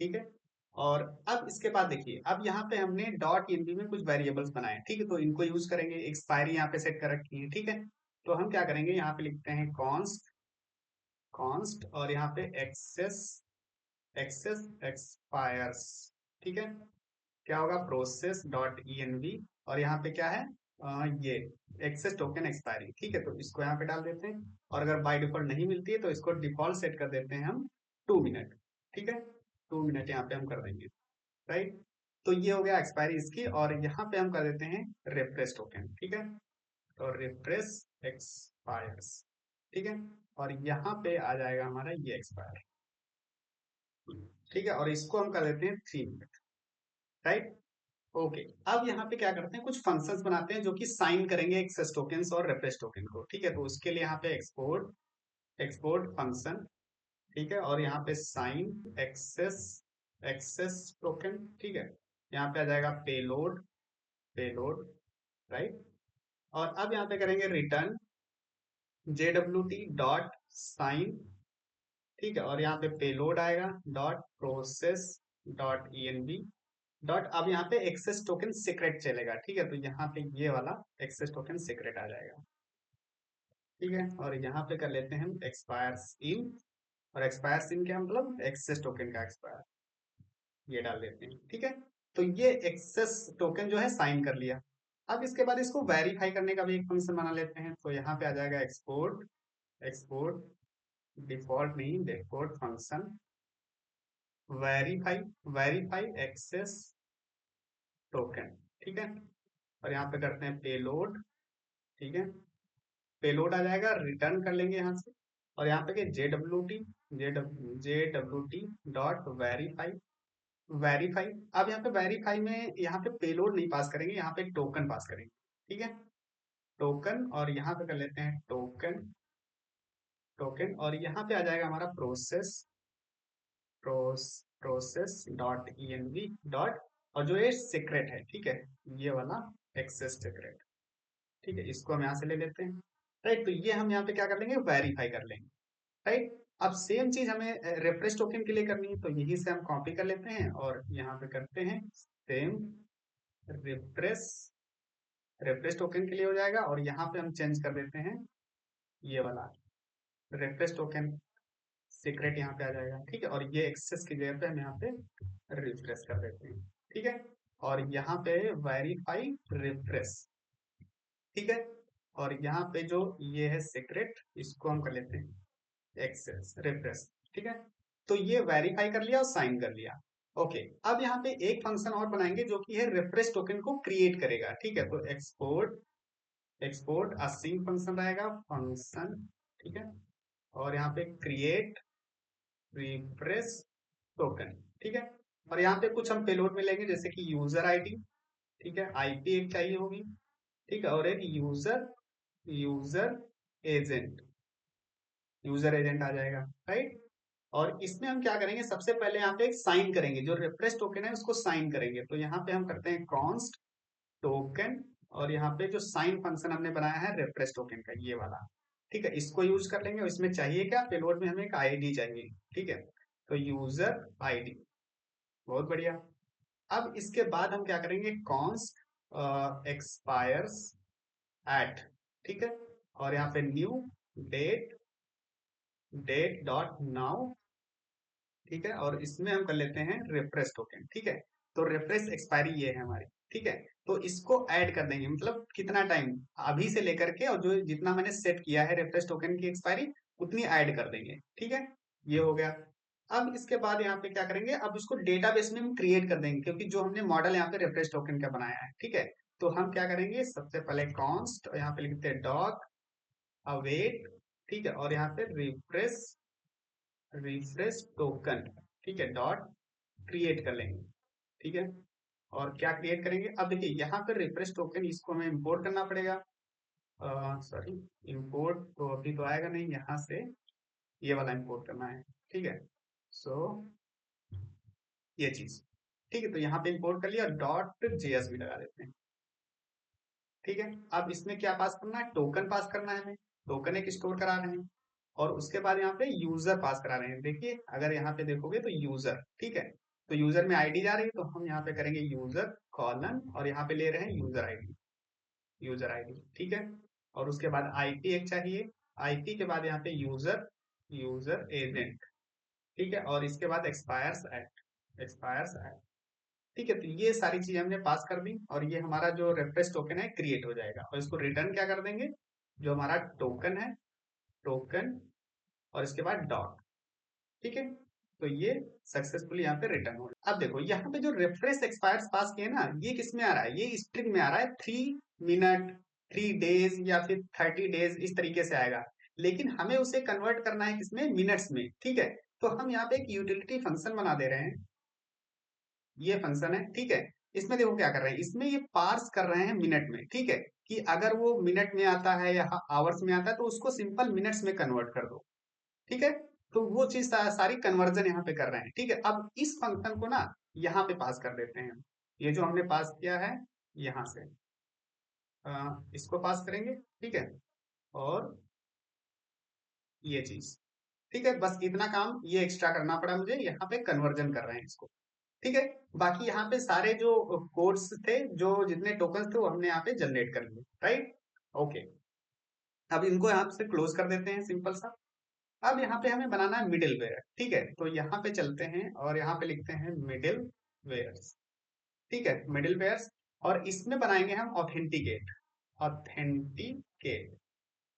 ठीक है। और अब इसके बाद देखिए, अब यहाँ पे हमने डॉट एनवी में कुछ वेरिएबल्स बनाए, ठीक है, तो इनको यूज करेंगे। एक्सपायरी यहाँ पे सेट कर रखी है, ठीक है। तो हम क्या करेंगे, यहाँ पे लिखते हैं कॉन्स्ट, कॉन्स्ट, और यहाँ पे एक्सेस, एक्सेस एक्सपायर्स, ठीक है। क्या होगा, प्रोसेस डॉट ENV, और यहाँ पे क्या है, ये एक्सेस टोकन एक्सपायरी, ठीक है। तो इसको यहाँ पे डाल देते हैं, और अगर बाय डिफॉल्ट नहीं मिलती है तो इसको डिफॉल्ट सेट कर देते हैं हम 2 मिनट, ठीक है। 2 मिनट यहाँ पे हम कर देंगे, राइट। तो ये हो गया एक्सपायरी इसकी, और यहाँ पे हम कर देते हैं रिफ्रेश टोकन, ठीक है। तो रिफ्रेश एक्सपायर्स, ठीक है। और यहाँ पे आ जाएगा हमारा ये एक्सपायर, ठीक है। और इसको हम कर देते हैं 3 मिनट, राइट। ओके। अब यहाँ पे क्या करते हैं, कुछ फंक्शंस बनाते हैं जो कि साइन करेंगे एक्सेस टोकन्स और रिफ्रेश टोकन को, ठीक है। तो उसके लिए यहाँ पे एक्सपोर्ट, एक्सपोर्ट फंक्शन, ठीक है, और यहाँ पे साइन एक्सेस, एक्सेस टोकन, ठीक है। यहाँ पे आ जाएगा पेलोड, पेलोड, राइट। और अब यहाँ पे करेंगे रिटर्न JWT डॉट साइन, ठीक है। और यहाँ पे पेलोड आएगा dot process dot ENV dot, अब यहाँ पे एक्सेस टोकन सीक्रेट चलेगा, ठीक है। तो यहाँ पे ये वाला एक्सेस टोकन सीक्रेट आ जाएगा, ठीक है। और यहाँ पे कर लेते हैं हम एक्सपायर्स इन, और एक्सपायर्स इन क्या मतलब, एक्सेस टोकन का एक्सपायर, ये डाल देते हैं, ठीक है। तो ये एक्सेस टोकन जो है साइन कर लिया। अब इसके बाद इसको वेरीफाई करने का भी एक फंक्शन बना लेते हैं, तो यहाँ पे आ जाएगा एक्सपोर्ट, एक्सपोर्ट डिफॉल्ट नहीं, default function verify, verify access token, ठीक है। और यहाँ पे करते हैं पेलोड, ठीक है। पेलोड आ जाएगा, रिटर्न कर लेंगे यहाँ से, और यहाँ पे JWT, JWT dot verify, verify. अब यहाँ पे वेरीफाई में यहाँ पे पेलोड नहीं पास करेंगे, यहाँ पे टोकन पास करेंगे, ठीक है, टोकन। और यहाँ पे कर लेते हैं टोकन, टोकन, और यहाँ पे आ जाएगा हमारा process, process dot ENV dot, और जो ये सीक्रेट है, ठीक है, ये वाला एक्सेस सीक्रेट, ठीक है। इसको हम यहाँ से ले लेते हैं, राइट। तो ये हम यहाँ पे क्या कर लेंगे, वेरीफाई कर लेंगे, राइट। अब सेम चीज हमें रेफरेंस टोकन के लिए करनी है, तो यही से हम कॉपी कर लेते हैं और यहाँ पे करते हैं सेम, रिफ्रेश, रिफ्रेश टोकन के लिए हो जाएगा, और यहाँ पे हम चेंज कर देते हैं ये वाला रिफ्रेश टोकन सीक्रेट, यहाँ पे आ जाएगा, ठीक है। और ये एक्सेस की जगह पे हम यहाँ पे रिफ्रेश कर देते हैं, ठीक है। और यहाँ पे वेरीफाई रिफ्रेश, ठीक है। और यहाँ पे जो ये है सीक्रेट, इसको हम कर लेते हैं एक्सेस रिफ्रेश, ठीक है। तो ये वेरीफाई कर लिया और साइन कर लिया, ओके। अब यहाँ पे एक फंक्शन और बनाएंगे जो कि है रिफ्रेश टोकन को क्रिएट करेगा, ठीक है। तो एक्सपोर्ट, एक्सपोर्ट असिंक फंक्शन रहेगा, फंक्शन, ठीक है। और यहाँ पे क्रिएट रिफ्रेश टोकन, ठीक है। और यहाँ पे कुछ हम पेलोड में लेंगे, जैसे कि यूजर आईडी, ठीक है, आईपी एक चाहिए होगी, ठीक है, और एक user user agent, user agent आ जाएगा, राइट। और इसमें हम क्या करेंगे, सबसे पहले यहाँ पे एक साइन करेंगे, जो रिफ्रेश टोकन है उसको साइन करेंगे। तो यहाँ पे हम करते हैं कॉन्स्ट टोकन, और यहाँ पे जो साइन फंक्शन हमने बनाया है रिफ्रेश टोकन का, ये वाला, ठीक है, इसको यूज कर लेंगे। और इसमें चाहिए क्या, पेलोड में हमें एक आईडी चाहिए, ठीक है, तो यूजर आईडी, बहुत बढ़िया। अब इसके बाद हम क्या करेंगे, कॉन्स्ट एक्सपायर्स एट, ठीक है, और यहाँ पे new date, date dot now, ठीक है, और इसमें हम कर लेते हैं रिफ्रेश टोकन, ठीक है। तो रिफ्रेश एक्सपायरी ये है हमारी, ठीक है। तो इसको ऐड कर देंगे, मतलब कितना टाइम अभी से लेकर के, और जो जितना मैंने सेट किया है रिफ्रेश टोकन की एक्सपायरी, उतनी ऐड कर देंगे, ठीक है, ये हो गया। अब इसके बाद यहाँ पे क्या करेंगे, अब इसको डेटाबेस में हम क्रिएट कर देंगे, क्योंकि जो हमने मॉडल यहाँ पे रिफ्रेश टोकन का बनाया है, ठीक है। तो हम क्या करेंगे, सबसे पहले कॉन्स्ट, और यहाँ पे लिखते हैं डॉट अवेट, ठीक है, और यहाँ पे रिफ्रेश रिफ्रेश टोकन, ठीक है, डॉट क्रिएट कर लेंगे, ठीक है। और क्या क्रिएट करेंगे, अब देखिए यहाँ पे रिफ्रेश टोकन, इसको हमें इंपोर्ट करना पड़ेगा, सॉरी, इंपोर्ट तो अभी तो आएगा नहीं, यहाँ से ये वाला इंपोर्ट करना है, ठीक है। सो ये चीज, ठीक है, तो यहाँ पे इंपोर्ट कर लिया, डॉट जेएस भी लगा देते हैं, ठीक है। अब इसमें क्या पास करना है, टोकन पास करना है हमें, टोकन एक स्टोर करा रहे हैं, और उसके बाद यहाँ पे यूजर पास करा रहे हैं। देखिए अगर यहाँ पे देखोगे तो यूजर, ठीक है, तो यूजर में आईडी जा रही है, तो हम यहाँ पे करेंगे यूजर कॉलन, और यहाँ पे ले रहे हैं यूजर आईडी, यूजर आईडी, ठीक है। और उसके बाद आईपी एक चाहिए, आईपी के बाद यहाँ पे यूजर यूजर एजेंट, ठीक है, और इसके बाद एक्सपायर्स एट, एक्सपायर्स एट, ठीक है। तो ये सारी चीजें हमने पास कर दी, और ये हमारा जो रेफरेंस टोकन है क्रिएट हो जाएगा, और इसको रिटर्न क्या कर देंगे, जो हमारा टोकन है, टोकन, और इसके बाद डॉट, ठीक है। तो ये सक्सेसफुली यहाँ पे रिटर्न हो गया। अब देखो यहाँ पे जो रेफरेंस एक्सपायर्स पास किए ना, ये किस में आ रहा है, ये स्ट्रिंग में आ रहा है, 3 मिनट, 3 डेज, या फिर 30 डेज, इस तरीके से आएगा। लेकिन हमें उसे कन्वर्ट करना है किसमें, मिनट्स में, ठीक है। तो हम यहाँ पे एक यूटिलिटी फंक्शन बना दे रहे हैं, ये फंक्शन है, ठीक है। इसमें देखो क्या कर रहे हैं, इसमें ये पार्स कर रहे हैं मिनट में, ठीक है, कि अगर वो मिनट में आता है या आवर्स में आता है, तो उसको सिंपल मिनट्स में कन्वर्ट कर दो, ठीक है। तो वो चीज सारी कन्वर्जन यहाँ पे कर रहे हैं, ठीक है। अब इस फंक्शन को ना यहाँ पे पास कर देते हैं, ये जो हमने पास किया है, यहाँ से इसको पास करेंगे, ठीक है, और ये चीज, ठीक है। बस इतना काम ये एक्स्ट्रा करना पड़ा मुझे, यहाँ पे कन्वर्जन कर रहे हैं इसको, ठीक है। बाकी यहाँ पे सारे जो कोड्स थे, जो जितने टोकन थे, वो हमने यहाँ पे जनरेट कर लिए, राइट, ओके। अब इनको यहाँ से क्लोज कर देते हैं, सिंपल सा। अब यहाँ पे हमें बनाना है मिडिल वेयर, ठीक है, तो यहाँ पे चलते हैं, और यहाँ पे लिखते हैं मिडिल वेयर्स, ठीक है, मिडिल वेयर्स। और इसमें बनाएंगे हम ऑथेंटिकेट, ऑथेंटिकेट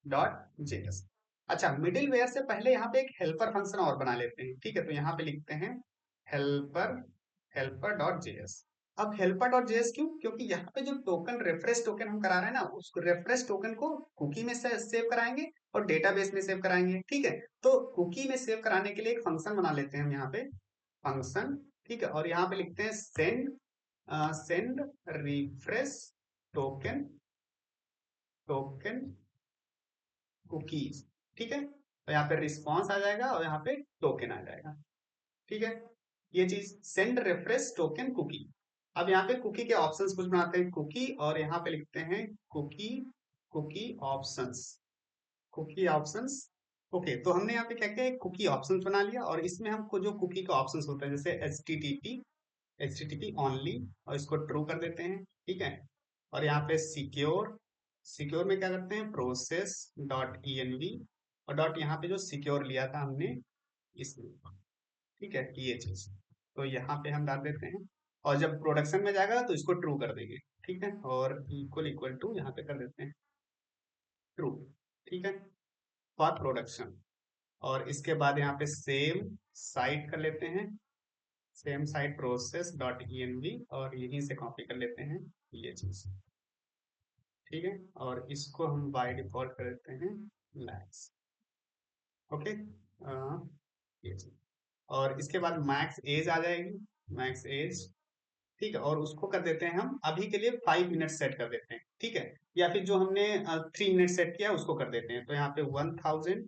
डॉट जेएस। अच्छा, मिडिल वेयर से पहले यहाँ पे एक हेल्पर फंक्शन और बना लेते हैं, ठीक है, तो यहाँ पे लिखते हैं हेल्पर, हेल्पर डॉट जेएस। अब हेल्पर डॉट जेएस क्यों, क्योंकि यहाँ पे जो टोकन रेफरेंस टोकन हम करा रहे हैं ना, उस रेफरेंस टोकन को कुकी में से सेव कराएंगे, और डेटाबेस में सेव कराएंगे, ठीक है। तो कुकी में सेव कराने के लिए एक फंक्शन बना लेते हैं हम यहाँ पे, फंक्शन, ठीक है, और यहाँ पे लिखते हैं send, send refresh token, token cookies, ठीक है। तो यहाँ पे रिस्पॉन्स आ जाएगा, और यहाँ पे टोकन आ जाएगा, ठीक है। ये चीज सेंड रेफरेंस टोकन कुकी। अब यहाँ पे कुकी के ऑप्शंस कुछ बनाते हैं, कुकी, और यहाँ पे लिखते हैं cookie, cookie options, cookie options, okay. तो हमने यहाँ पे क्या किया, कुकी ऑप्शंस बना लिया, और इसमें हमको जो कुकी का ऑप्शंस होता है, जैसे H T T P only, और इसको ट्रू कर देते हैं, ठीक है। और यहाँ पे सिक्योर, सिक्योर में क्या करते हैं, प्रोसेस डॉट env, और डॉट यहाँ पे जो सिक्योर लिया था हमने इसमें, ठीक है, ये चीज। तो यहाँ पे हम डाल देते हैं, और जब प्रोडक्शन में जाएगा तो इसको ट्रू कर देंगे, ठीक है, और इक्वल इक्वल टू यहाँ पे कर देते हैं ट्रू, ठीक है, फॉर प्रोडक्शन। और इसके बाद यहाँ पे सेम साइट कर लेते हैं, same site process dot env, और यहीं से कॉपी कर लेते हैं ये चीज, ठीक है। और इसको हम बाय डिफॉल्ट कर देते हैं मैक्स, ओके, ये चीज। और इसके बाद मैक्स एज आ जाएगी, मैक्स एज, ठीक है, और उसको कर देते हैं हम अभी के लिए 5 मिनट सेट कर देते हैं, ठीक है, या फिर जो हमने 3 मिनट सेट किया उसको कर देते हैं, तो यहाँ पे 1000,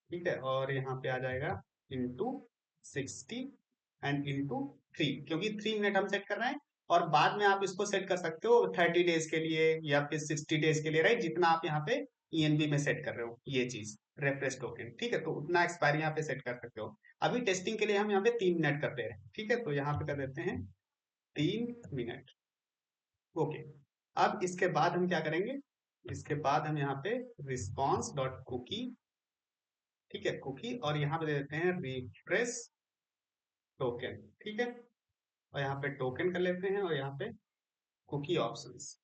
ठीक है, और यहाँ पे आ जाएगा इंटू 60 एंड इंटू 3, क्योंकि 3 मिनट हम सेट कर रहे हैं, और बाद में आप इसको सेट कर सकते हो 30 डेज के लिए या फिर 60 डेज के लिए, राइट, जितना आप यहाँ पे ईएनबी में सेट कर रहे हो ये चीज रेफरेंस टोकन, ठीक है, तो उतना एक्सपायरी यहाँ पे सेट कर सकते हो। अभी टेस्टिंग के लिए हम यहाँ पे 3 मिनट कर दे रहे हैं, ठीक है, तो यहाँ पे कर देते हैं 3 मिनट। ओके, अब इसके बाद हम क्या करेंगे, इसके बाद हम यहाँ पे रिस्पॉन्स डॉट कुकी, ठीक है, कुकी, और यहाँ पे दे देते हैं रिफ्रेश टोकन, ठीक है, और यहाँ पे टोकन कर लेते हैं और यहाँ पे कुकी ऑप्शंस,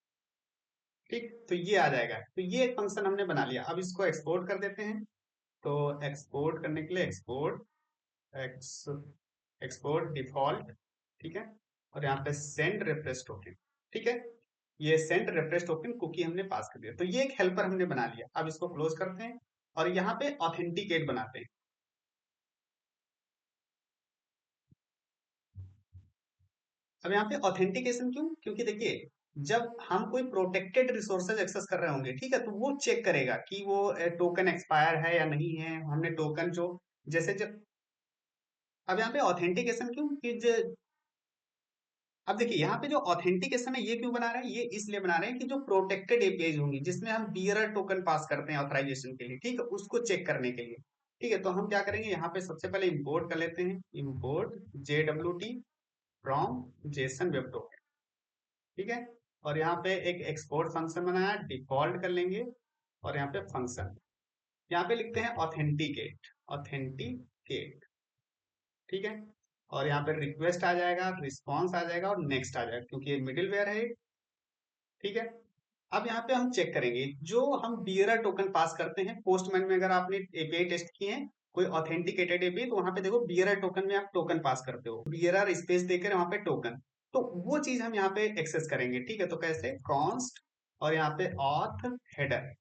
ठीक, तो ये आ जाएगा, तो ये एक फंक्शन हमने बना लिया। अब इसको एक्सपोर्ट कर देते हैं, तो एक्सपोर्ट करने के लिए एक्सपोर्ट एक्स एक्सपोर्ट डिफॉल्ट, ठीक है, और यहाँ पे सेंड रेफरेंस टोकन, ठीक है, ये सेंड रेफरेंस टोकन कुकी हमने पास कर दिया, तो ये एक हेल्पर हमने बना लिया। अब इसको क्लोज करते हैं और यहाँ पे ऑथेंटिकेट बनाते हैं। अब यहाँ पे ऑथेंटिकेशन क्यों, क्योंकि देखिए जब हम कोई प्रोटेक्टेड रिसोर्सेज एक्सेस कर रहे होंगे, ठीक है, तो वो चेक करेगा कि वो टोकन एक्सपायर है या नहीं है, हमने टोकन जो जैसे जब, अब यहाँ पे ऑथेंटिकेशन क्यों कि अब देखिए यहाँ पे जो ऑथेंटिकेशन है ये क्यों बना रहे हैं, ये इसलिए बना रहे हैं कि जो प्रोटेक्टेड एपीआई होंगी जिसमें हम बियरर टोकन पास करते हैं ऑथराइजेशन के लिए, ठीक है, उसको चेक करने के लिए, ठीक है, तो हम क्या करेंगे, यहाँ पे सबसे पहले इंपोर्ट कर लेते हैं, import JWT from Jason web token, ठीक है, और यहाँ पे एक एक्सपोर्ट फंक्शन बनाया, डिफॉल्ट कर लेंगे, और यहाँ पे फंक्शन, यहाँ पे लिखते हैं ऑथेंटिकेट, ऑथेंटिकेट, ठीक है, और यहाँ पे रिक्वेस्ट आ जाएगा, रिस्पॉन्स आ जाएगा और नेक्स्ट आ जाएगा, क्योंकि ये मिडिलवेयर है, ठीक है। अब यहाँ पे हम चेक करेंगे जो हम बियरर टोकन पास करते हैं पोस्टमैन में, अगर आपने एपीआई टेस्ट किए हैं कोई ऑथेंटिकेटेड एपीआई, तो वहां पे देखो बियरर टोकन में आप टोकन पास करते हो, बियरर स्पेस देकर वहां पे टोकन, तो वो चीज हम यहाँ पे एक्सेस करेंगे, ठीक है, तो कैसे, कॉन्स्ट, और यहाँ पे ऑथ हेडर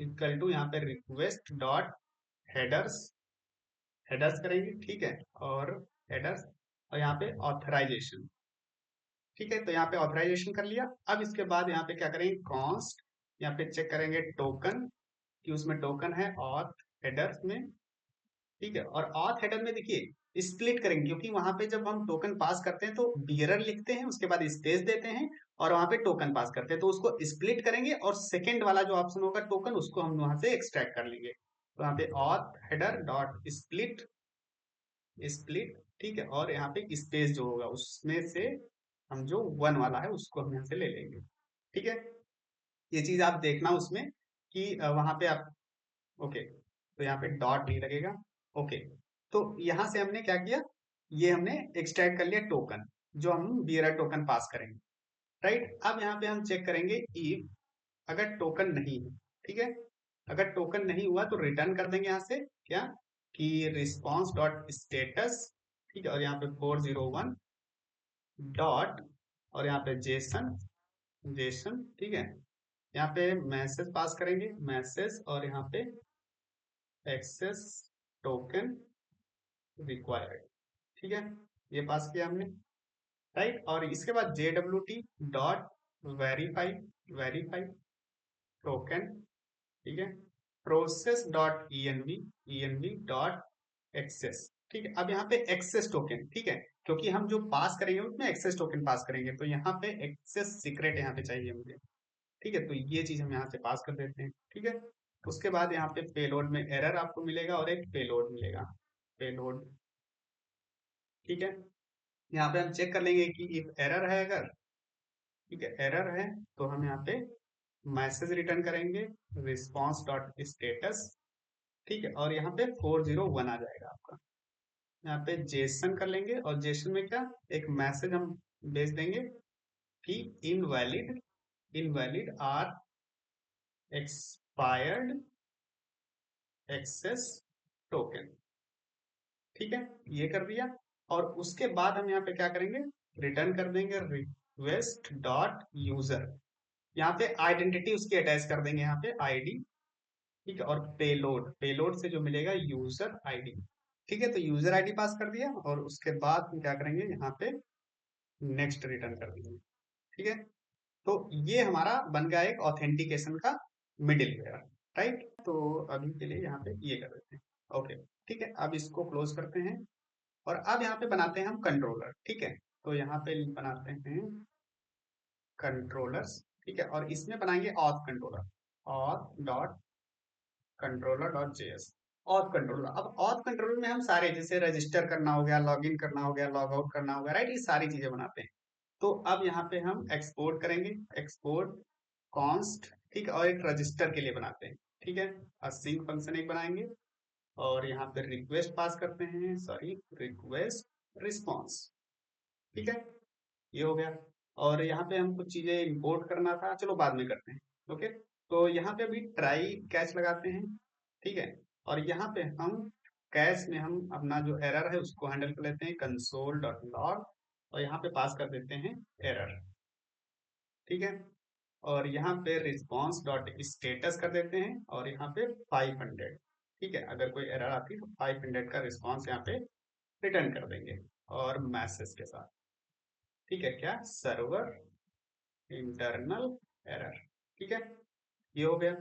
इक्वल टू यहाँ पे रिक्वेस्ट डॉट हेडर्स, हेडर्स करेंगे, ठीक है, और हेडर्स, और यहाँ पे ऑथराइजेशन, ठीक है, तो यहाँ पे ऑथराइजेशन कर लिया। अब इसके बाद यहाँ पे क्या करेंगे, कॉन्स्ट, यहाँ पे चेक करेंगे टोकन कि उसमें टोकन है ऑथ हेडर में, ठीक है, और ऑथ हेडर में देखिए स्प्लिट करेंगे, क्योंकि वहां पे जब हम टोकन पास करते हैं तो बियरर लिखते हैं, उसके बाद स्पेस देते हैं और वहां पे टोकन पास करते हैं, तो उसको स्प्लिट करेंगे और सेकेंड वाला जो ऑप्शन होगा टोकन, उसको हम वहां से एक्सट्रैक्ट कर लेंगे, तो यहाँ पे auth header dot split, split, ठीक है, और यहाँ पे स्पेस जो होगा उसमें से हम जो 1 वाला है उसको हम यहाँ से ले लेंगे, ठीक है, ये चीज आप देखना उसमें कि वहां पे आप, ओके, तो यहाँ पे डॉट नहीं लगेगा, ओके, तो यहाँ से हमने क्या किया, ये हमने एक्सट्रैक्ट कर लिया टोकन, जो हम बियरर टोकन पास करेंगे, राइट। अब यहाँ पे हम चेक करेंगे इफ अगर टोकन नहीं है, ठीक है, अगर टोकन नहीं हुआ तो रिटर्न कर देंगे यहाँ से क्या, कि रिस्पॉन्स डॉट स्टेटस, ठीक है, और यहाँ पे 401 डॉट, और यहाँ पे जेसन, जेसन, ठीक है, यहाँ पे मैसेज पास करेंगे, मैसेज, और यहाँ पे एक्सेस टोकन रिक्वायर्ड, ठीक है, ये पास किया हमने, राइट, और इसके बाद JWT dot verify, verify token, ठीक है, process dot ENV dot access, ठीक है, अब यहाँ पे एक्सेस टोकन, ठीक है, क्योंकि हम जो पास करेंगे उसमें एक्सेस टोकन पास करेंगे, तो यहाँ पे एक्सेस सीक्रेट यहाँ पे चाहिए मुझे, ठीक है, तो ये चीज हम यहाँ से पास कर देते हैं, ठीक है, उसके बाद यहाँ पे पेलोड में एरर आपको मिलेगा और एक पेलोड मिलेगा, पेलोड, ठीक है, यहाँ पे हम चेक कर लेंगे कि इफ एरर है अगर, ठीक है, एरर है तो हम यहाँ पे मैसेज रिटर्न करेंगे, रिस्पॉन्स डॉट स्टेटस, ठीक है, और यहाँ पे 401 आ जाएगा आपका, यहाँ पे जेसन कर लेंगे, और जेसन में क्या, एक मैसेज हम भेज देंगे कि invalid, invalid or expired access token, ठीक है, ये कर दिया, और उसके बाद हम यहाँ पे क्या करेंगे, रिटर्न कर देंगे रिक्वेस्ट डॉट यूजर, यहाँ पे आइडेंटिटी उसकी अटैच कर देंगे, यहाँ पे आईडी, ठीक है, और पेलोड, पेलोड से जो मिलेगा यूजर आईडी, ठीक है, तो यूजर आईडी पास कर दिया और उसके बाद हम क्या करेंगे, यहाँ पे नेक्स्ट रिटर्न कर देंगे। ठीक है, तो ये हमारा बन गया एक ऑथेंटिकेशन का मिडिलवेयर। राइट, तो अभी के लिए यहाँ पे ये कर देते हैं। ओके, ठीक है, अब इसको क्लोज करते हैं और अब यहाँ पे बनाते हैं हम कंट्रोलर। ठीक है, तो यहाँ पे बनाते हैं कंट्रोलर्स। ठीक है, और इसमें बनाएंगे auth controller, auth dot controller dot JS. Auth controller, अब ऑथ कंट्रोलर में हम सारे, जैसे रजिस्टर करना हो गया, लॉग इन करना हो गया, लॉग आउट करना हो गया, राइट, ये सारी चीजें बनाते हैं। तो अब यहाँ पे हम एक्सपोर्ट करेंगे, एक्सपोर्ट कॉन्स्ट। ठीक है, और एक रजिस्टर के लिए बनाते हैं। ठीक है, असिंक फंक्शन एक बनाएंगे और यहाँ पे रिक्वेस्ट पास करते हैं, सॉरी, रिक्वेस्ट रिस्पॉन्स। ठीक है, ये हो गया। और यहाँ पे हम कुछ चीजें इंपोर्ट करना था, चलो बाद में करते हैं। ओके, तो यहाँ पे अभी ट्राई कैच लगाते हैं। ठीक है, और यहाँ पे हम कैच में हम अपना जो एरर है उसको हैंडल कर लेते हैं, कंसोल डॉट लॉग, और यहाँ पे पास कर देते हैं एरर। ठीक है, और यहाँ पे रिस्पॉन्स डॉट स्टेटस कर देते हैं और यहाँ पे 500। ठीक है, अगर कोई एरर आती है तो 500 का रिस्पॉन्स यहाँ पे रिटर्न कर देंगे और मैसेज के साथ। ठीक है, क्या, सर्वर इंटरनल एरर। ठीक है, ये हो गया।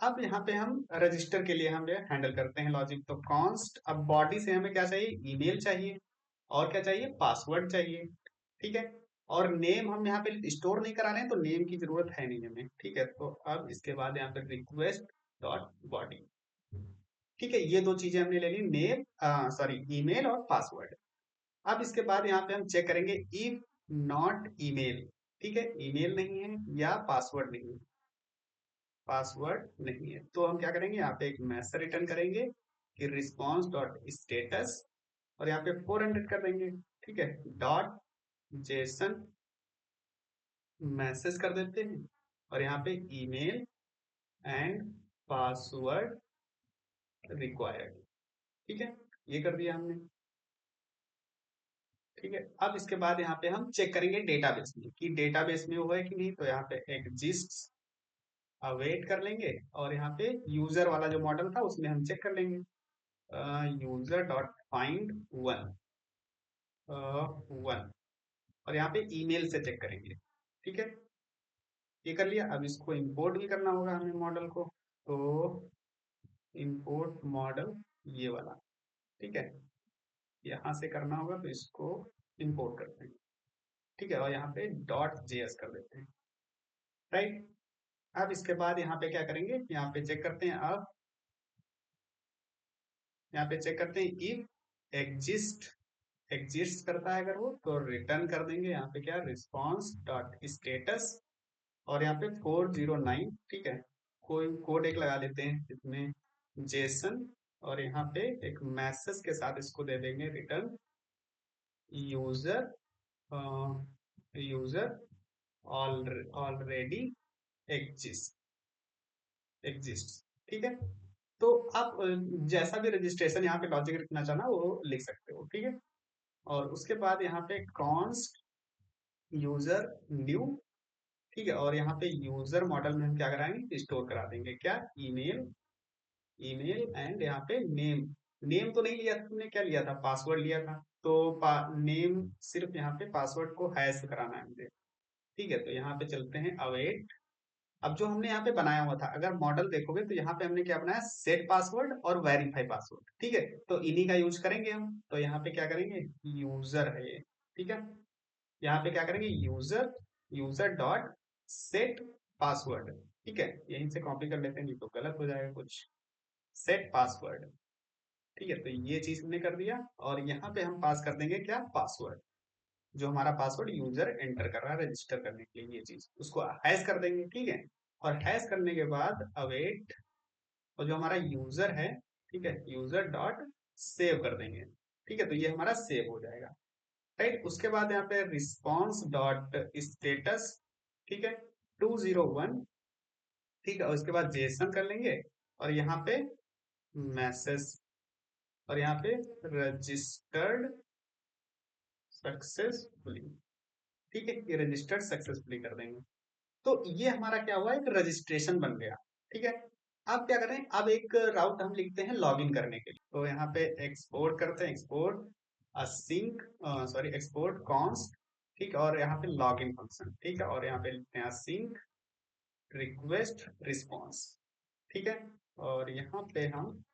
अब यहाँ पे हम रजिस्टर के लिए हम ये हैंडल करते हैं लॉजिक, तो कॉन्स्ट, अब बॉडी से हमें क्या चाहिए, ईमेल चाहिए और क्या चाहिए, पासवर्ड चाहिए। ठीक है, और नेम हम यहाँ पे स्टोर नहीं करा रहे हैं तो नेम की जरूरत है नहीं हमें। ठीक है, तो अब इसके बाद यहाँ पे रिक्वेस्ट डॉट बॉडी। ठीक है, ये दो चीजें हमने ले ली, नेम, सॉरी, ईमेल और पासवर्ड। अब इसके बाद यहाँ पे हम चेक करेंगे इफ नॉट ईमेल। ठीक है, ईमेल नहीं है या पासवर्ड नहीं है, पासवर्ड नहीं है, तो हम क्या करेंगे, यहाँ पे एक मैसेज रिटर्न करेंगे कि रिस्पॉन्स डॉट स्टेटस, और यहाँ पे 400 कर देंगे। ठीक है, डॉट जेसन मैसेज कर देते हैं और यहाँ पे ईमेल एंड पासवर्ड रिक्वायर्ड। ठीक है, ये कर दिया हमने। ठीक है, अब इसके बाद यहाँ पे हम चेक करेंगे डेटाबेस में कि डेटाबेस में वो है कि नहीं, तो यहाँ पे एग्जिस्ट अवेट कर लेंगे और यहाँ पे यूजर वाला जो मॉडल था उसमें हम चेक कर लेंगे, user dot find one, one, और यहाँ पे ईमेल से चेक करेंगे। ठीक है, ये कर लिया। अब इसको इंपोर्ट भी करना होगा हमें मॉडल को, तो इंपोर्ट मॉडल, ये वाला। ठीक है, यहाँ से करना होगा तो इसको इंपोर्ट करते हैं। ठीक है, और यहाँ पे डॉट जेएस कर देते हैं। राइट, अब इसके बाद यहाँ पे क्या करेंगे, यहाँ पे चेक करते हैं। अब यहाँ पे चेक करते हैं इफ एग्जिस्ट, एग्जिस्ट करता है अगर वो, तो रिटर्न कर देंगे यहाँ पे क्या, रिस्पॉन्स डॉट स्टेटस, और यहाँ पे 409। ठीक है, कोई कोड एक लगा लेते हैं इसमें, जेसन, और यहाँ पे एक मैसेज के साथ इसको दे देंगे return, user, user already exist, exist. ठीक है, तो आप जैसा भी रजिस्ट्रेशन यहाँ पे लॉजिक लिखना चाहना वो लिख सकते हो। ठीक है, और उसके बाद यहाँ पे कॉन्स्ट यूजर न्यू। ठीक है, और यहाँ पे यूजर मॉडल में हम क्या कराएंगे, स्टोर करा देंगे क्या, ईमेल, ईमेल एंड यहाँ पे नेम। नेम तो नहीं लिया था तुमने, क्या लिया था, पासवर्ड लिया था, तो नेम सिर्फ यहाँ पे पासवर्ड को हैश कराना है मुझे। ठीक है, तो यहाँ पे चलते हैं अवेट। अब जो हमने यहाँ पे बनाया हुआ था, अगर मॉडल देखोगे तो यहाँ पे हमने क्या बनाया, सेट पासवर्ड और वेरीफाई पासवर्ड। ठीक है, तो इन्हीं का यूज करेंगे हम, तो यहाँ पे क्या करेंगे, यूजर है ये। ठीक है, यहाँ पे क्या करेंगे, user, user dot set password. ठीक है, यहीं से कॉपी कर लेते हैं, नहीं तो गलत हो जाएगा कुछ, सेट पासवर्ड। ठीक है, तो ये चीज हमने कर दिया और यहाँ पे हम पास कर देंगे क्या, पासवर्ड, जो हमारा पासवर्ड यूजर एंटर कर रहा है रजिस्टर करने के लिए, ये चीज उसको हैश कर देंगे। ठीक है, और हैश करने के बाद अवेट, और जो हमारा यूजर है, ठीक है, यूजर डॉट सेव कर देंगे। ठीक है, तो ये हमारा सेव हो जाएगा। राइट, उसके बाद यहाँ पे रिस्पॉन्स डॉट स्टेटस। ठीक है, 201। ठीक है, और उसके बाद जेसन कर लेंगे और यहाँ पे मैसेज, और यहाँ पे रजिस्टर्ड सक्सेसफुली। ठीक है, ये रजिस्टर्ड सक्सेसफुली कर देंगे। तो ये हमारा क्या हुआ, एक रजिस्ट्रेशन बन गया। ठीक है, अब क्या करें, अब एक राउट हम लिखते हैं लॉगिन करने के लिए। तो यहाँ पे एक्सपोर्ट करते हैं, export async, sorry export const, ठीक है, और यहाँ पे लॉगिन फंक्शन, ठीक है, और यहाँ पे लिखते हैं असिंक रिक्वेस्ट रिस्पॉन्स, ठीक है, और यहाँ पे हम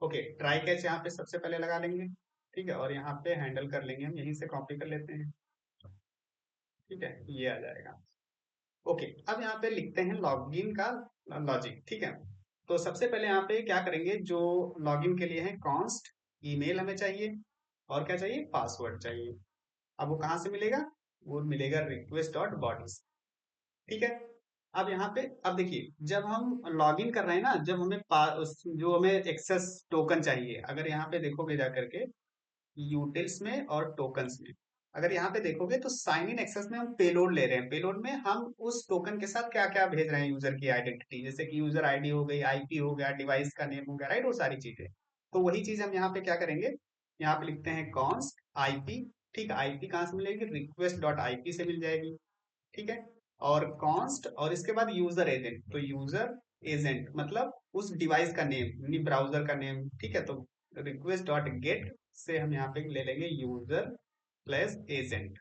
ओके ट्राई कैच यहाँ पे सबसे पहले लगा लेंगे, ठीक है, और यहाँ पे हैंडल कर लेंगे, हम यहीं से कॉपी कर लेते हैं, ठीक है, ये आ जाएगा। ओके अब यहाँ पे लिखते हैं लॉगिन का लॉजिक, ठीक है। तो सबसे पहले यहाँ पे क्या करेंगे, जो लॉगिन के लिए है कॉन्स्ट ईमेल हमें चाहिए, और क्या चाहिए, पासवर्ड चाहिए। अब वो कहाँ से मिलेगा, वो मिलेगा रिक्वेस्ट डॉट बॉडीज, ठीक है। अब यहाँ पे अब देखिए, जब हम लॉगिन कर रहे हैं ना, जब हमें जो हमें एक्सेस टोकन चाहिए, अगर यहाँ पे देखोगे जा करके यूटिल्स में और टोकन्स में, अगर यहाँ पे देखोगे तो साइन इन एक्सेस में हम पेलोड ले रहे हैं, पेलोड में हम उस टोकन के साथ क्या क्या भेज रहे हैं, यूजर की आइडेंटिटी, जैसे कि यूजर आईडी हो गई, आईपी हो गया, डिवाइस का नेम हो गया, राइट, वो सारी चीजें। तो वही चीज हम यहाँ पे क्या करेंगे, यहाँ पे लिखते हैं कॉन्स्ट आईपी, ठीक है, आईपी कहाँ से मिलेगी, रिक्वेस्ट डॉट आईपी से मिल जाएगी, ठीक है, और कॉन्स्ट और इसके बाद यूजर एजेंट, तो यूजर एजेंट मतलब उस डिवाइस का नेम, ब्राउजर का नेम, ठीक है, तो रिक्वेस्ट डॉट गेट से हम यहाँ पे ले लेंगे यूजर प्लस एजेंट,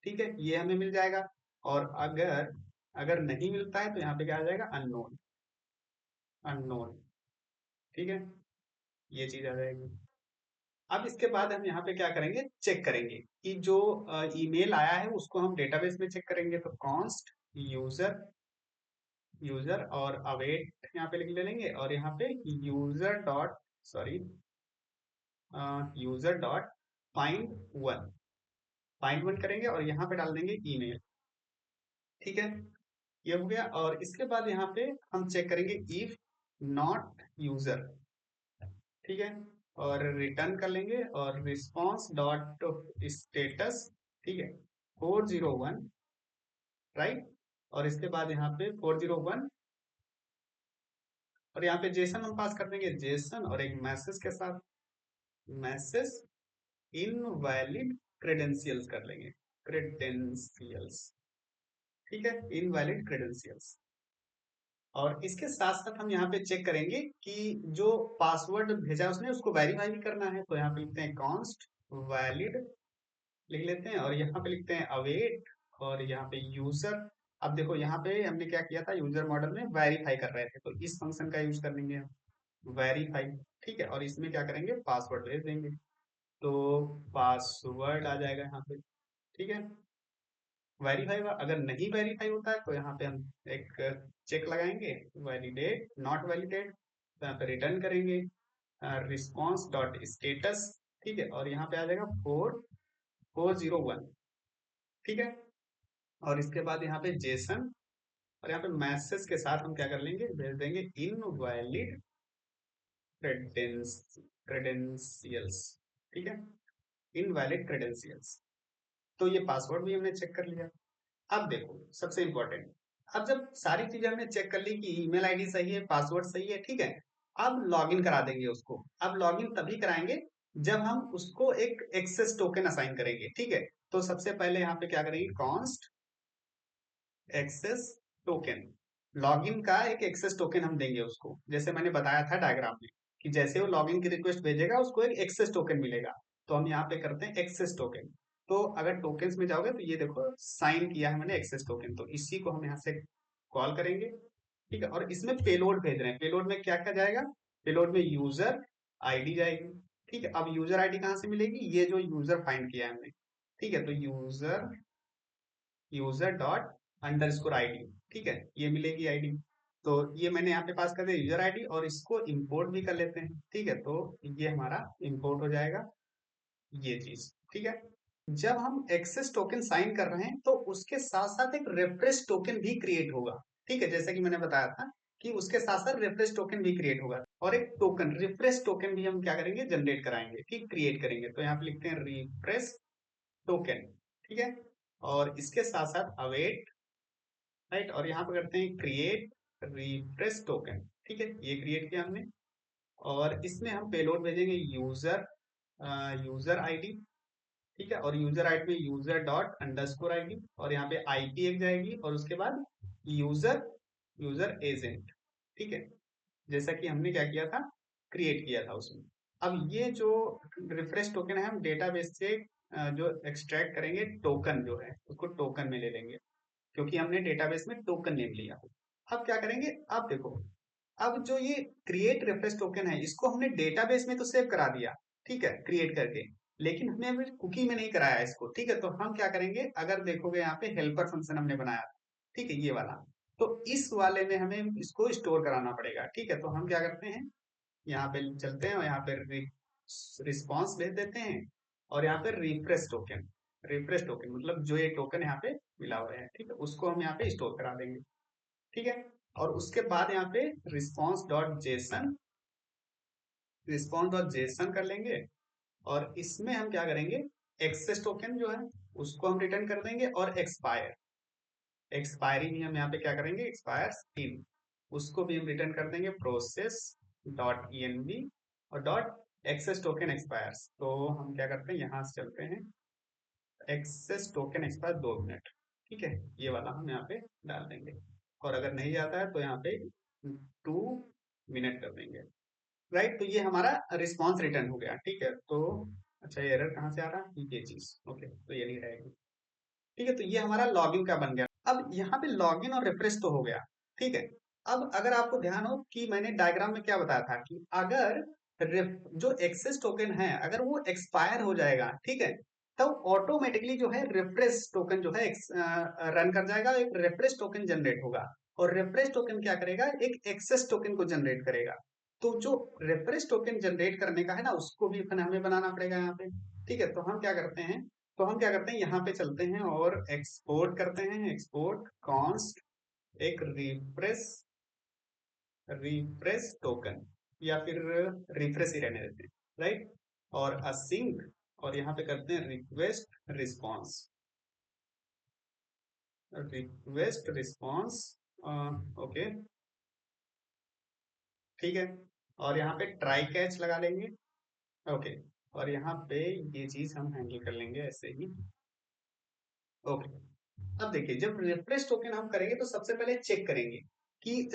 ठीक है, ये हमें मिल जाएगा। और अगर अगर नहीं मिलता है तो यहाँ पे क्या आ जाएगा, अननोन, अननोन, ठीक है, ये चीज आ जाएगी। अब इसके बाद हम यहाँ पे क्या करेंगे, चेक करेंगे कि जो ईमेल आया है उसको हम डेटाबेस में चेक करेंगे, तो कॉन्स्ट यूजर, यूजर और अवेट यहाँ पे लिख ले लेंगे, और यहाँ पे user dot sorry user dot find one, find one करेंगे और यहाँ पे डाल देंगे ईमेल, ठीक है, ये हो गया। और इसके बाद यहाँ पे हम चेक करेंगे इफ नॉट यूजर, ठीक है, और रिटर्न कर लेंगे और रिस्पॉन्स डॉट स्टेटस, ठीक है, 401, राइट, और इसके बाद यहाँ पे 401, और यहाँ पे जेसन हम पास कर देंगे, जेसन और एक मैसेज के साथ, मैसेज इनवैलिड क्रेडेंशियल्स कर लेंगे, क्रेडेंशियल्स, ठीक है, इनवैलिड क्रेडेंशियल्स। और इसके साथ साथ हम यहाँ पे चेक करेंगे कि जो पासवर्ड भेजा उसने उसको वेरीफाई भी करना है, तो यहाँ पे लिखते हैं कॉन्स्ट वैलिड लिख लेते हैं, और यहाँ पे लिखते हैं अवेट, और यहाँ पे यूजर। अब देखो यहाँ पे हमने क्या किया था, यूजर मॉडल में वेरीफाई कर रहे थे, तो इस फंक्शन का यूज कर लेंगे हम, वेरीफाई, ठीक है, और इसमें क्या करेंगे, पासवर्ड भेज देंगे, तो पासवर्ड आ जाएगा यहाँ पे, ठीक है, वेरीफाई। अगर नहीं वेरीफाई होता है तो यहाँ पे हम एक चेक लगाएंगे, वैलिडेट नॉट वैलिडेट, तो यहाँ पे रिटर्न करेंगे रिस्पॉन्स डॉट स्टेटस, ठीक है, और यहाँ पे आ जाएगा 4401, ठीक है, और इसके बाद यहाँ पे जेसन, और यहाँ पे मैसेज के साथ हम क्या कर लेंगे, भेज देंगे इनवैलिड क्रेडेंशियल्स, ठीक है, इनवैलिड क्रेडेंशियल्स। तो ये पासवर्ड भी हमने चेक कर लिया। अब देखो सबसे इंपॉर्टेंट, अब जब सारी चीजें हमने चेक कर ली कि ईमेल आईडी सही है, पासवर्ड सही है, ठीक है, अब लॉगिन करा देंगे उसको। अब लॉगिन तभी कराएंगे जब हम उसको एक एक्सेस टोकन असाइन करेंगे, ठीक है। तो सबसे पहले यहाँ पे क्या करेंगे, कॉन्स्ट एक्सेस टोकन, लॉगिन का एक एक्सेस टोकन हम देंगे उसको, जैसे मैंने बताया था डायग्राम में कि जैसे वो लॉगिन की रिक्वेस्ट भेजेगा उसको एक एक्सेस टोकन मिलेगा, तो हम यहाँ पे करते हैं एक्सेस टोकन। तो अगर टोकन्स में जाओगे तो ये देखो साइन किया है मैंने एक्सेस टोकन, तो इसी को हम यहाँ से कॉल करेंगे, ठीक है, और इसमें पेलोड भेज रहे हैं, पेलोड में क्या क्या जाएगा, पेलोड में यूजर आईडी जाएगी, ठीक है। अब यूजर आईडी कहाँ से मिलेगी, ये जो यूजर फाइंड किया है हमने, ठीक है, तो user user dot underscore ID, ठीक है, ये मिलेगी आईडी। तो ये मैंने यहाँ पे पास कर दिया यूजर आईडी, और इसको इंपोर्ट भी कर लेते हैं, ठीक है, तो ये हमारा इंपोर्ट हो जाएगा, ये चीज, ठीक है। जब हम एक्सेस टोकन साइन कर रहे हैं तो उसके साथ साथ एक रेफरेंस टोकन भी क्रिएट होगा, ठीक है, जैसे कि मैंने बताया था कि उसके साथ साथ रेफरेंस टोकन भी क्रिएट होगा, और एक टोकन रिफ्रेश टोकन भी हम क्या करेंगे, जनरेट कराएंगे, ठीक, क्रिएट करेंगे। तो यहाँ पे लिखते हैं रिफ्रेश टोकन, ठीक है, और इसके साथ साथ अवेट, राइट, और यहाँ पे करते हैं क्रिएट रिफ्रेश टोकन, ठीक है, ये क्रिएट किया हमने। और इसमें हम पेलोड भेजेंगे यूजर, यूजर आईडी, ठीक है, और यूजर आईडी में यूजर डॉट अंडरस्कोर आईडी, और यहाँ पे आईपी एक जाएगी, और उसके बाद यूजर यूजर एजेंट, ठीक है, जैसा कि हमने क्या किया था, क्रिएट किया था उसमें। अब ये जो रिफ्रेश टोकन है हम डेटाबेस से जो एक्सट्रैक्ट करेंगे टोकन जो है उसको टोकन में ले लेंगे, क्योंकि हमने डेटाबेस में टोकन नेम लिया। अब क्या करेंगे, अब देखो, अब जो ये क्रिएट रेफरेंस टोकन है इसको हमने डेटाबेस में तो सेव करा दिया, ठीक है, क्रिएट करके, लेकिन हमने अभी कुकी में नहीं कराया इसको, ठीक है। तो हम क्या करेंगे, अगर देखोगे यहाँ पे हेल्पर फंक्शन हमने बनाया था, ठीक है, ये वाला, तो इस वाले में हमें इसको स्टोर कराना पड़ेगा, ठीक है। तो हम क्या करते हैं, यहाँ पे चलते हैं और यहाँ पे रिस्पॉन्स भेज देते हैं, और यहाँ पे रिफ्रेश टोकन मतलब जो ये टोकन यहाँ पे मिला हुआ है, ठीक है, उसको हम यहाँ पे स्टोर करा देंगे, ठीक है। और उसके बाद यहाँ पे रिस्पॉन्स डॉट जेसन कर लेंगे, और इसमें हम क्या करेंगे, एक्सेस टोकन जो है उसको हम रिटर्न कर देंगे, और एक्सपायरी भी हम यहाँ पे क्या करेंगे, एक्सपायर्स इन, उसको भी हम रिटर्न कर देंगे प्रोसेस डॉट env, और डॉट एक्सेस टोकन एक्सपायर्स। तो हम क्या करते हैं, यहाँ से चलते हैं, एक्सेस टोकन एक्सपायर 2 मिनट, ठीक है, ये वाला हम यहाँ पे डाल देंगे, और अगर नहीं आता है तो यहाँ पे 2 मिनट कर देंगे, राइट। तो ये हमारा रिस्पॉन्स रिटर्न हो गया, ठीक है। तो अच्छा, ये एरर कहाँ से आ रहा है, ये चीज, ओके, तो ये नहीं रहेगी, ठीक है। तो ये हमारा लॉगिन का बन गया। अब यहाँ पे लॉगिन और रिफ्रेश तो हो गया, ठीक है। अब अगर आपको ध्यान हो कि मैंने डायग्राम में क्या बताया था कि अगर जो एक्सेस टोकन है अगर वो एक्सपायर हो जाएगा, ठीक है, तब ऑटोमेटिकली जो है रिफ्रेश टोकन जो है रन कर जाएगा, एक रिफ्रेश टोकन जनरेट होगा, और रिफ्रेश टोकन क्या करेगा, एक एक्सेस टोकन को जनरेट करेगा। तो जो रिफ्रेश टोकन जनरेट करने का है ना, उसको भी फिर हमें बनाना पड़ेगा यहाँ पे, ठीक है। तो हम क्या करते हैं यहाँ पे चलते हैं और एक्सपोर्ट करते हैं, एक्सपोर्ट कॉन्स्ट एक रिफ्रेश टोकन, या फिर रिफ्रेश ही रहने देते हैं, राइट। और असिंक, और यहाँ पे करते हैं रिक्वेस्ट रिस्पॉन्स, ओके, ठीक है। और यहाँ पे ट्राई कैच लगा लेंगे, ओके। और यहाँ पे ये चीज हम हैंडल कर लेंगे ऐसे ही, ओके। अब देखिए, जब रिफ्रेश टोकन हम करेंगे तो सबसे पहले चेक करेंगे कि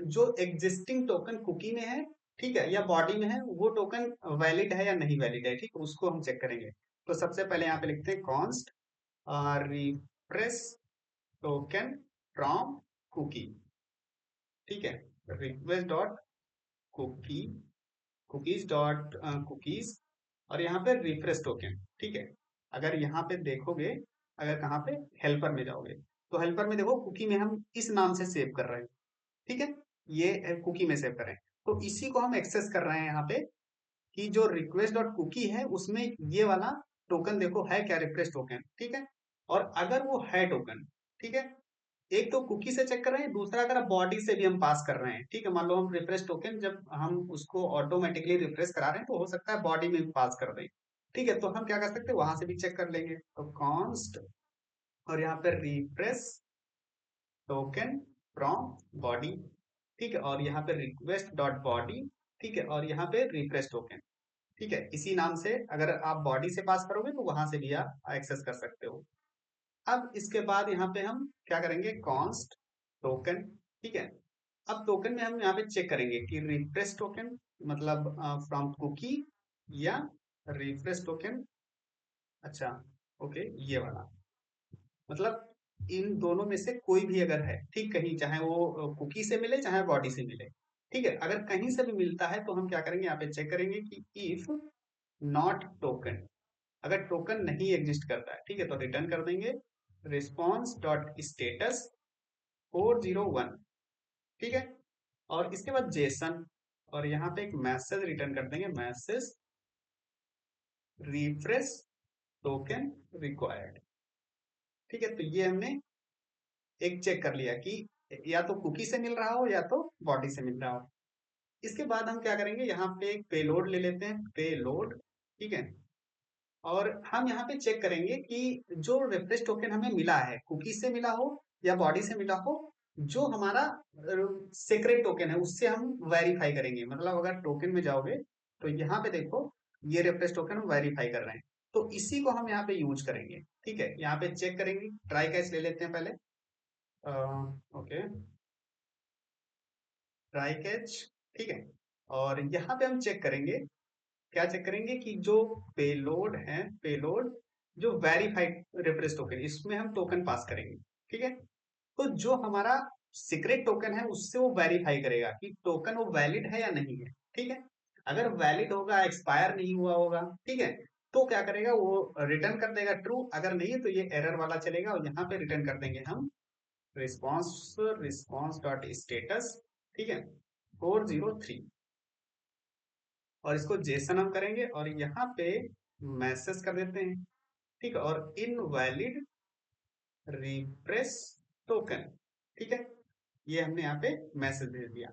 जो एग्जिस्टिंग टोकन कुकी में है, ठीक है, या बॉडी में है, वो टोकन वैलिड है या नहीं वैलिड है, ठीक है, उसको हम चेक करेंगे। तो सबसे पहले यहाँ पे लिखते हैं const refresh token from cookie, ठीक है, request dot cookie cookies dot cookies, और यहाँ पे रिफ्रेश टोकन, ठीक है। अगर यहाँ पे देखोगे, अगर कहाँ पे हेल्पर में जाओगे, तो हेल्पर में देखो कुकी में हम इस नाम से सेव कर रहे हैं, ठीक है, ये कुकी में सेव कर रहे हैं। तो इसी को हम एक्सेस कर रहे हैं यहाँ पे, कि जो रिक्वेस्ट डॉट कुकी है उसमें ये वाला टोकन देखो है क्या, रिफ्रेश टोकन, ठीक है। और अगर वो है टोकन, ठीक है, एक तो कुकी से चेक कर रहे हैं, दूसरा अगर बॉडी से भी हम पास कर रहे हैं, ठीक है। मान लो हम रिफ्रेश टोकन जब हम उसको ऑटोमेटिकली रिफ्रेश करा रहे हैं तो हो सकता है बॉडी में भी पास कर दें, ठीक है। तो हम क्या कर सकते हैं, वहां से भी चेक कर लेंगे। तो कॉन्स्ट, और यहाँ पे रिफ्रेश टोकन फ्रॉम बॉडी, ठीक है, और यहाँ पे रिक्वेस्ट डॉट बॉडी, ठीक है, और यहाँ पे रिफ्रेश टोकन, ठीक है। इसी नाम से अगर आप बॉडी से पास करोगे तो वहां से भी आप एक्सेस कर सकते हो। अब इसके बाद यहाँ पे हम क्या करेंगे, कॉन्स्ट टोकन, ठीक है। अब टोकन में हम यहाँ पे चेक करेंगे कि रिफ्रेश टोकन मतलब फ्रॉम कुकी, या रिफ्रेश टोकन, अच्छा, ओके, ये वाला, मतलब इन दोनों में से कोई भी अगर है, ठीक, कहीं चाहे वो कुकी से मिले चाहे बॉडी से मिले, ठीक है, अगर कहीं से भी मिलता है तो हम क्या करेंगे, यहाँ पे चेक करेंगे कि इफ नॉट टोकन, अगर टोकन नहीं एग्जिस्ट करता है, ठीक है, तो रिटर्न कर देंगे रिस्पॉन्स डॉट स्टेटस 401, ठीक है। और इसके बाद जेसन, और यहाँ पे एक मैसेज रिटर्न कर देंगे, मैसेज रिफ्रेश टोकन रिक्वायर्ड, ठीक है। तो ये हमने एक चेक कर लिया कि या तो कुकी से मिल रहा हो या तो बॉडी से मिल रहा हो। इसके बाद हम क्या करेंगे, यहाँ पे एक पेलोड ले लेते हैं, पेलोड, ठीक है। और हम यहाँ पे चेक करेंगे कि जो रिफ्रेश टोकन हमें मिला है, कुकी से मिला हो या बॉडी से मिला हो, जो हमारा सीक्रेट टोकन है उससे हम वेरीफाई करेंगे। मतलब अगर टोकन में जाओगे तो यहाँ पे देखो, ये रिफ्रेश टोकन हम वेरीफाई कर रहे हैं, तो इसी को हम यहाँ पे यूज करेंगे, ठीक है। यहाँ पे चेक करेंगे, ट्राई कैच ले लेते हैं पहले, ओके, ट्राई कैच, ठीक है। और यहाँ पे हम चेक करेंगे, क्या चेक करेंगे कि जो पेलोड है, पेलोड जो वेरीफाइड रिफ्रेश टोकन, इसमें हम टोकन पास करेंगे। ठीक है, तो जो हमारा सीक्रेट टोकन है उससे वो वेरीफाई करेगा कि टोकन वो वैलिड है या नहीं है। ठीक है, अगर वैलिड होगा, एक्सपायर नहीं हुआ होगा, ठीक है, तो क्या करेगा वो रिटर्न कर देगा ट्रू, अगर नहीं है तो ये एरर वाला चलेगा और यहाँ पे रिटर्न कर देंगे हम रिस्पॉन्स, रिस्पॉन्स डॉट स्टेटस, ठीक है, 403, और इसको जेसन हम करेंगे और यहाँ पे मैसेज कर देते हैं। ठीक है, और इनवैलिड रिफ्रेश टोकन, ठीक है, ये हमने यहाँ पे मैसेज भेज दिया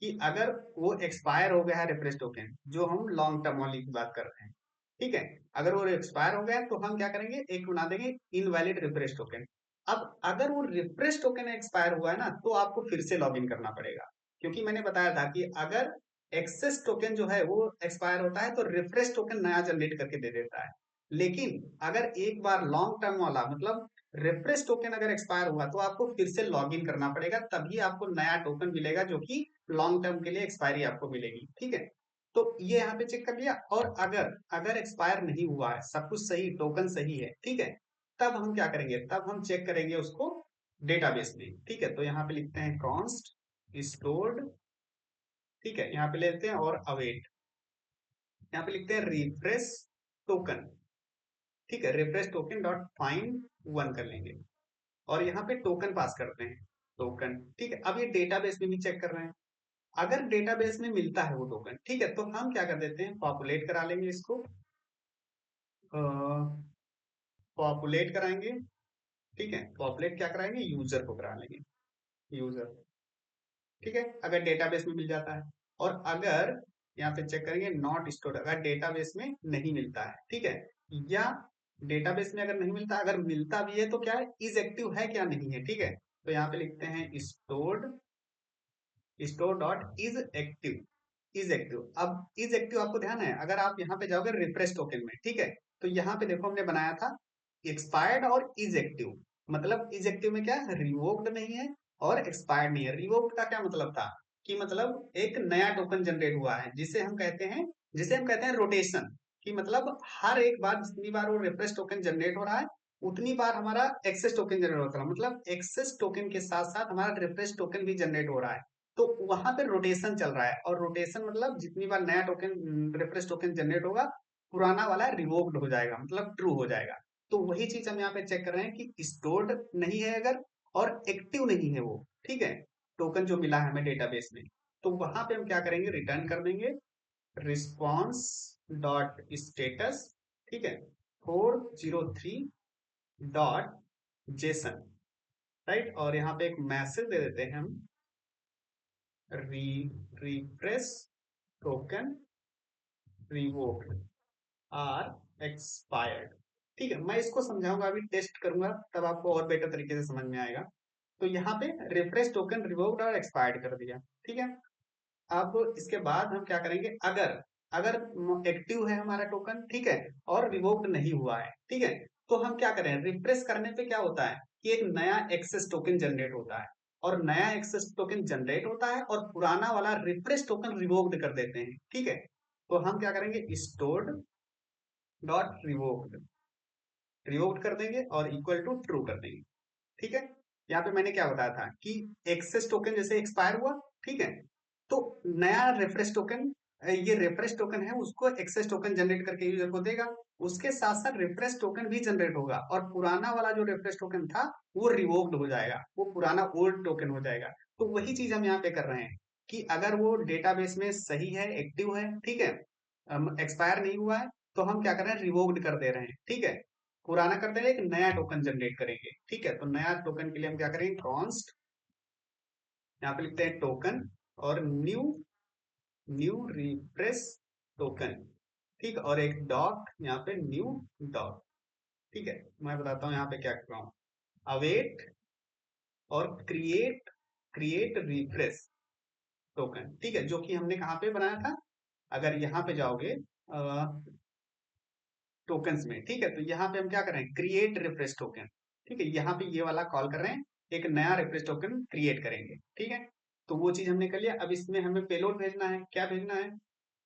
कि अगर वो एक्सपायर हो गया है रिफ्रेश टोकन, जो हम लॉन्ग टर्म वाली की बात कर रहे हैं, ठीक है, अगर वो एक्सपायर हो गया है तो हम क्या करेंगे, एक बना देंगे इनवैलिड रिफ्रेश टोकन। अब अगर वो रिफ्रेश टोकन एक्सपायर हुआ है ना, तो आपको फिर से लॉग इन करना पड़ेगा, क्योंकि मैंने बताया था कि अगर एक्सेस टोकन जो है वो एक्सपायर होता है तो रिफ्रेश टोकन नया जनरेट करके दे देता है। लेकिन अगर एक बार लॉन्ग टर्म वाला मतलब रिफ्रेश टोकन अगर एक्सपायर हुआ तो आपको फिर से लॉग इन करना पड़ेगा, तभी आपको नया टोकन मिलेगा जो कि लॉन्ग टर्म के लिए एक्सपायरी आपको मिलेगी। ठीक है, तो ये यहाँ पे चेक कर लिया, और अगर अगर एक्सपायर नहीं हुआ है, सब कुछ सही, टोकन सही है, ठीक है, तब हम क्या करेंगे, तब हम चेक करेंगे उसको डेटाबेस में। ठीक है, तो यहाँ पे लिखते हैं कॉन्स्ट स्टोर्ड, ठीक है, यहाँ पे लेते हैं और अवेट, यहाँ पे लिखते हैं रिफ्रेश टोकन, ठीक है, refresh token dot find one कर लेंगे और यहाँ पे टोकन पास करते हैं, टोकन, ठीक है। अब ये डेटाबेस में भी चेक कर रहे हैं, अगर डेटाबेस में मिलता है वो टोकन, ठीक है, तो हम क्या कर देते हैं, पॉपुलेट करा लेंगे इसको, पॉपुलेट कराएंगे, ठीक है, पॉपुलेट क्या कराएंगे, यूजर को करा लेंगे, यूजर, ठीक है, अगर डेटाबेस में मिल जाता है। और अगर यहाँ पे चेक करेंगे नॉट स्टोर्ड, अगर डेटाबेस में नहीं मिलता है, ठीक है, या डेटाबेस में अगर नहीं मिलता, अगर मिलता भी है तो क्या है, इज एक्टिव है क्या नहीं है, ठीक है, तो यहाँ पे लिखते हैं stored, store dot is active, is active. अब इज एक्टिव आपको ध्यान है, अगर आप यहाँ पे जाओगे रिफ्रेश टोकन में, ठीक है, तो यहाँ पे देखो हमने बनाया था एक्सपायर्ड और इज एक्टिव, मतलब इज एक्टिव में क्या है, रिवोक्ड नहीं है और एक्सपायर्ड नहीं है। रिवोक्ड का क्या मतलब था कि मतलब एक नया टोकन जनरेट हुआ है, जिसे हम कहते हैं रोटेशन, कि मतलब हर एक बार जितनी बार वो रिफ्रेश टोकन जनरेट हो रहा है उतनी बार हमारा एक्सेस टोकन जनरेट होता है, मतलब एक्सेस टोकन के साथ साथ हमारा रिफ्रेश टोकन भी जनरेट हो रहा है, तो वहां पे रोटेशन चल रहा है, और रोटेशन मतलब जितनी बार नया टोकन रिफ्रेश टोकन जनरेट होगा, पुराना वाला रिवोक्ड हो जाएगा, मतलब ट्रू हो जाएगा। तो वही चीज हम यहाँ पे चेक कर रहे हैं कि स्टोर्ड नहीं है अगर, और एक्टिव नहीं है वो, ठीक है, टोकन जो मिला है हमें डेटाबेस में, तो वहां पे हम क्या करेंगे, रिटर्न कर देंगे रिस्पॉन्स डॉट स्टेटस, ठीक है, 403 डॉट जेसन, राइट, और यहाँ पे एक मैसेज दे देते हैं हम, refresh token revoked or expired. ठीक है, मैं इसको समझाऊंगा, अभी टेस्ट करूंगा तब आपको और बेटर तरीके से समझ में आएगा। तो यहाँ पे रिफ्रेश टोकन रिवोक्ड और एक्सपायर्ड कर दिया, ठीक है। अब इसके बाद हम क्या करेंगे, अगर अगर एक्टिव है हमारा टोकन, ठीक है, और रिवोक्ड नहीं हुआ है, ठीक है, तो हम क्या करें, रिफ्रेश करने पे क्या होता है कि एक नया एक्सेस टोकन जनरेट होता है, और नया एक्सेस टोकन जनरेट होता है और पुराना वाला रिफ्रेश टोकन रिवोक्ड कर देते हैं, ठीक है। तो हम क्या करेंगे, स्टोर्ड डॉट रिवोक्ड, रिवोक्ड कर देंगे और इक्वल टू ट्रू कर देंगे, ठीक है। यहाँ पे मैंने क्या बताया था कि एक्सेस टोकन जैसे एक्सपायर हुआ, ठीक है, तो नया रेफरेंस टोकन, ये रेफरेंस टोकन है उसको एक्सेस टोकन जनरेट करके यूजर को देगा, उसके साथ साथ रेफरेंस टोकन भी जनरेट होगा, और पुराना वाला जो रेफरेंस टोकन था वो रिवोक्ड हो जाएगा, वो पुराना ओल्ड टोकन हो जाएगा। तो वही चीज हम यहाँ पे कर रहे हैं कि अगर वो डेटाबेस में सही है, एक्टिव है, ठीक है, एक्सपायर नहीं हुआ है, तो हम क्या कर रहे हैं, रिवोक्ड कर दे रहे हैं, ठीक है, पुराना कर दे रहे हैं, एक नया टोकन जनरेट करेंगे, ठीक है। तो नया टोकन के लिए हम क्या करेंगे, कॉन्स्ट, यहाँ पे लिखते हैं टोकन, और न्यू, न्यू रिफ्रेश टोकन, ठीक, और एक डॉट यहाँ पे न्यू डॉट, ठीक है। मैं बताता हूँ यहाँ पे क्या कर रहा हूँ, अवेट और क्रिएट, क्रिएट रिफ्रेश टोकन, ठीक है, जो कि हमने कहाँ पे बनाया था, अगर यहाँ पे जाओगे टोकन्स में, ठीक है, तो यहाँ पे हम क्या कर रहे हैं, क्रिएट रिफ्रेश टोकन, ठीक है, यहाँ पे ये वाला कॉल कर रहे हैं, एक नया रिफ्रेश टोकन क्रिएट करेंगे, ठीक है। तो वो चीज हमने कर लिया। अब इसमें हमें पेलोड भेजना है। क्या भेजना है?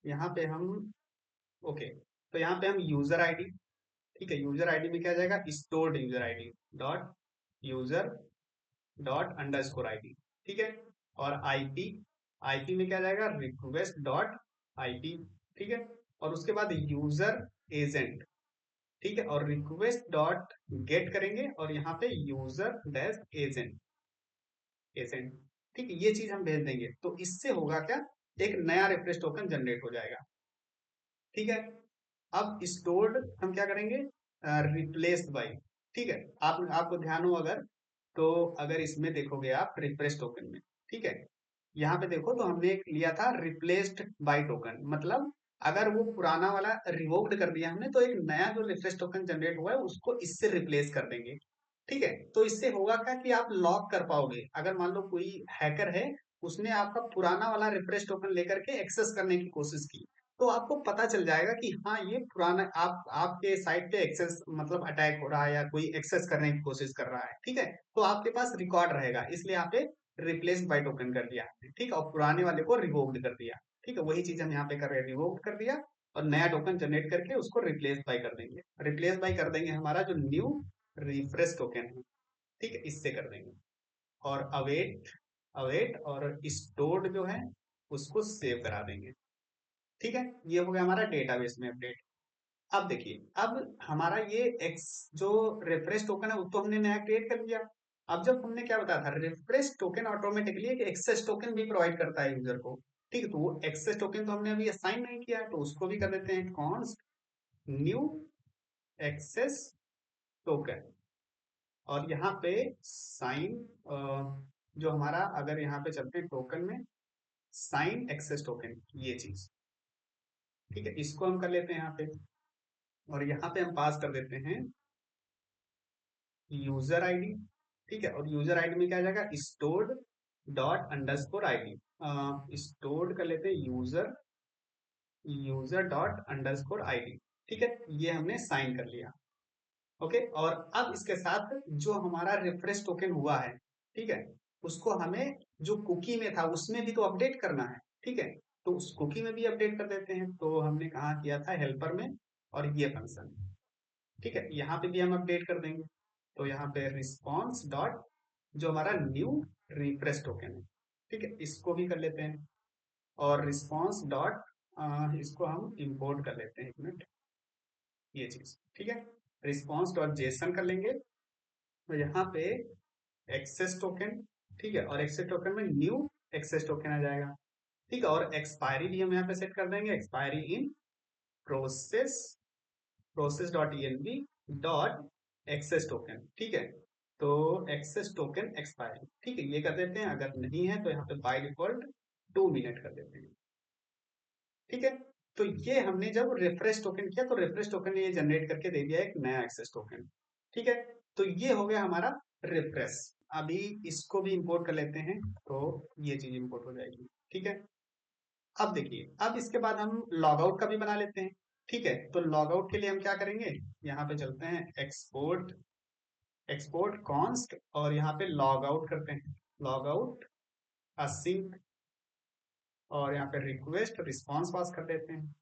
यहाँ पे हम ओके, तो यहाँ पे हम यूजर आईडी, ठीक है, यूजर आईडी में क्या जाएगा? Stored user ID dot user dot underscore ID, ठीक है। और आईपी, आईपी में क्या जाएगा? रिक्वेस्ट डॉट आईपी, ठीक है। और उसके बाद यूजर एजेंट, ठीक है, और रिक्वेस्ट डॉट गेट करेंगे और यहाँ पे यूजर डैश एजेंट, एजेंट, ठीक है। ये चीज हम भेज देंगे तो इससे होगा क्या? एक नया रिफ्रेश टोकन जनरेट हो जाएगा, ठीक है। अब स्टोर्ड हम क्या करेंगे? रिप्लेस बाई, ठीक है। आप आपको ध्यान हो अगर, तो अगर इसमें देखोगे आप रिफ्रेश टोकन में, ठीक है, यहाँ पे देखो तो हमने एक लिया था रिप्लेस्ड बाय टोकन, मतलब अगर वो पुराना वाला रिवोक्ड कर दिया हमने तो एक नया जो रिफ्रेश टोकन जनरेट हुआ है उसको इससे रिप्लेस कर देंगे, ठीक है। तो इससे होगा क्या कि आप लॉक कर पाओगे। अगर मान लो कोई हैकर है, उसने आपका पुराना वाला रिफ्रेश टोकन लेकर के एक्सेस करने की कोशिश की, तो आपको पता चल जाएगा कि हाँ ये पुराना आप आपके साइट पे एक्सेस मतलब अटैक हो रहा है या कोई एक्सेस करने की कोशिश कर रहा है, ठीक है। तो आपके पास रिकॉर्ड रहेगा, इसलिए यहाँ पे रिप्लेस बाय टोकन कर दिया, ठीक है, और पुराने वाले को रिवोक्ड कर दिया, ठीक है। वही चीज हम यहाँ पे कर रहे हैं, रिवोक्ड कर दिया और नया टोकन जनरेट करके उसको रिप्लेस बाय कर देंगे। रिप्लेस बाय कर देंगे हमारा जो न्यू रिफ्रेश टोकन है, ठीक है, इससे कर देंगे। और अवेट, अवेट और स्टोर्ड जो है उसको सेव करा देंगे, ठीक है। ये हो गया हमारा डेटाबेस में अपडेट। अब देखिए, अब हमारा ये एक्स जो रिफ्रेश टोकन है वो तो हमने नया क्रिएट कर लिया। अब जब हमने क्या बताया था, रिफ्रेश टोकन ऑटोमेटिकली एक एक्सेस टोकन भी प्रोवाइड करता है यूजर को, ठीक है। तो वो एक्सेस टोकन तो हमने अभी असाइन नहीं किया है, तो उसको भी कर देते हैं कॉन्स्ट न्यू एक्सेस टोकन। और यहाँ पे साइन, जो हमारा अगर यहाँ पे चलते हैं टोकन में, साइन एक्सेस टोकन, ये चीज, ठीक है, इसको हम कर लेते हैं यहाँ पे। और यहाँ पे हम पास कर देते हैं यूजर आईडी, ठीक है। और यूजर आईडी में क्या आ जाएगा? Stored dot underscore ID, stored कर लेते हैं user, user dot underscore ID, ठीक है। ये हमने साइन कर लिया, ओके। और अब इसके साथ जो हमारा रिफ्रेश टोकन हुआ है, ठीक है, उसको हमें जो कुकी में था उसमें भी तो अपडेट करना है, ठीक है। तो उस कुकी में भी अपडेट कर देते हैं। तो हमने कहा किया था हेल्पर में, और ये फंक्शन, ठीक है, यहाँ पे भी हम अपडेट कर देंगे। तो यहाँ पे रिस्पॉन्स डॉट जो हमारा न्यू रिफ्रेश टोकन है, ठीक है, इसको भी कर लेते हैं। और रिस्पॉन्स डॉट इसको हम इंपोर्ट कर लेते हैं, एक मिनट, ये चीज, ठीक है। रिस्पॉन्स डॉट जेसन कर लेंगे। तो यहाँ पे एक्सेस टोकन, ठीक है, और एक्सेस टोकन में न्यू एक्सेस टोकन आ जाएगा, ठीक है। और एक्सपायरी भी हम यहाँ पे सेट कर देंगे, expiry in process, process dot E dot access token, ठीक है। तो एक्सेस टोकन एक्सपायरी, ठीक है, ये कर देते हैं। अगर नहीं है तो यहाँ पे बाय डिफॉल्ट 2 मिनट कर देते हैं, ठीक है। तो ये हमने जब रिफ्रेश टोकन किया तो रिफ्रेश टोकन ने ये जनरेट करके दे दिया एक नया एक्सेस टोकन, ठीक है। तो ये हो गया हमारा रिफ्रेश। अभी इसको भी इंपोर्ट कर लेते हैं, तो ये चीज इंपोर्ट हो जाएगी, ठीक है। अब देखिए, अब इसके बाद हम लॉग आउट का भी बना लेते हैं, ठीक है। तो लॉग आउट के लिए हम क्या करेंगे? यहाँ पे चलते हैं एक्सपोर्ट, एक्सपोर्ट कॉन्स्ट, और यहाँ पे लॉग आउट करते हैं, लॉग आउट असिंक, और यहाँ पे रिक्वेस्ट रिस्पॉन्स पास कर देते हैं,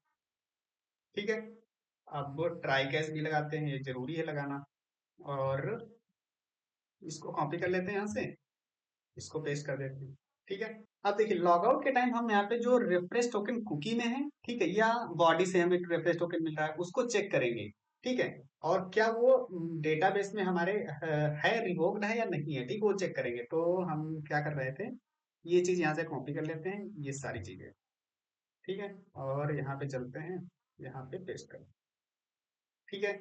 ठीक है। अब ट्राई कैच भी लगाते हैं, ये जरूरी है लगाना। और इसको कॉपी कर लेते हैं यहाँ से, इसको पेस्ट कर देते हैं, ठीक है। अब देखिए, लॉग आउट के टाइम हम यहाँ पे जो रिफ्रेश टोकन कुकी में है, ठीक है, या बॉडी से हमें रिफ्रेश टोकन मिल रहा है उसको चेक करेंगे, ठीक है। और क्या वो डेटाबेस में हमारे है, रिवोक्ड है या नहीं है, ठीक है, वो चेक करेंगे। तो हम क्या कर रहे थे, ये चीज यहाँ से कॉपी कर लेते हैं, ये सारी चीजें, ठीक है। और यहाँ पे चलते हैं, यहाँ पे पेस्ट कर, ठीक है,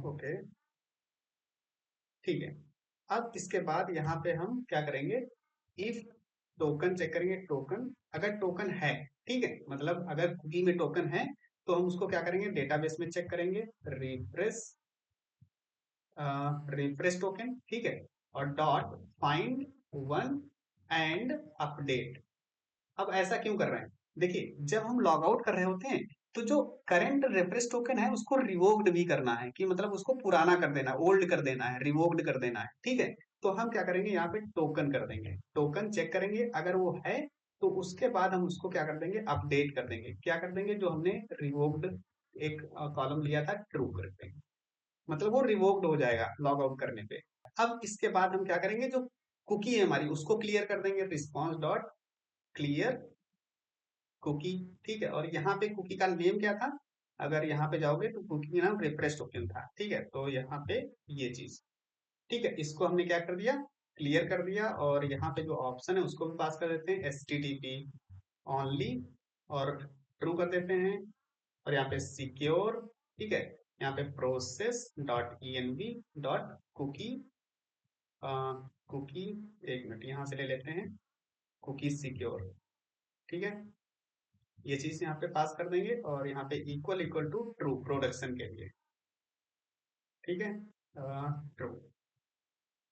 ओके, ठीक है। अब इसके बाद यहाँ पे हम क्या करेंगे? इफ टोकन चेक करेंगे, टोकन अगर टोकन है, ठीक है, मतलब अगर कुकी में टोकन है तो हम उसको क्या करेंगे? डेटाबेस में चेक करेंगे, रिफ्रेश, रिफ्रेश टोकन, ठीक है, और dot find one and update. अब ऐसा क्यों कर रहे हैं? देखिए, जब हम लॉग आउट कर रहे होते हैं तो जो करंट रेफरेंस टोकन है उसको रिवोक्ड भी करना है, कि मतलब उसको पुराना कर देना, ओल्ड कर देना है, रिवोक्ड कर देना है, ठीक है। तो हम क्या करेंगे, यहाँ पे टोकन कर देंगे, टोकन चेक करेंगे, अगर वो है तो उसके बाद हम उसको क्या कर देंगे, अपडेट कर देंगे। क्या कर देंगे, जो हमने रिवोक्ड एक कॉलम लिया था ट्रू कर देंगे, मतलब वो रिवोक्ड हो जाएगा लॉग आउट करने पे। अब इसके बाद हम क्या करेंगे, जो कुकी है हमारी उसको क्लियर कर देंगे, रिस्पॉन्स डॉट क्लियर कुकी। ठीक है, और यहाँ पे कुकी का नेम क्या था, अगर यहाँ पे जाओगे तो कुकी का नाम रिफ्रेश टोकन था। ठीक है, तो यहाँ पे ये चीज, ठीक है, इसको हमने क्या कर दिया, क्लियर कर दिया। और यहाँ पे जो ऑप्शन है उसको भी पास कर देते हैं, HTTP ओनली, और ट्रू कर देते हैं। और यहाँ पे सिक्योर, ठीक है, यहाँ पे process dot env dot cookie, cookie, एक मिनट यहाँ से ले लेते हैं, कुकी सिक्योर। ठीक है, ये चीज यहाँ पे पास कर देंगे, और यहाँ पे equal equal to true production के लिए। ठीक है, ट्रू,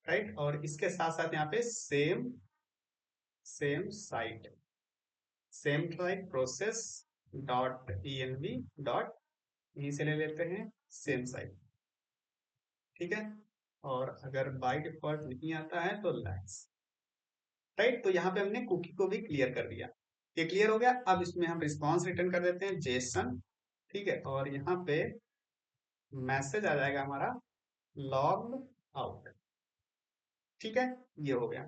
राइट। और इसके साथ साथ यहाँ पे same same site, same site process dot env dot, यहीं से ले लेते हैं सेम साइट। ठीक है, और अगर बाय डिफॉल्ट नहीं आता है तो लैक्स, राइट। तो यहाँ पे हमने कुकी को भी क्लियर कर दिया, ये क्लियर हो गया। अब इसमें हम रिस्पॉन्स रिटर्न कर देते हैं जेसन। ठीक है, और यहाँ पे मैसेज आ जाएगा हमारा लॉग आउट। ठीक है, ये हो गया।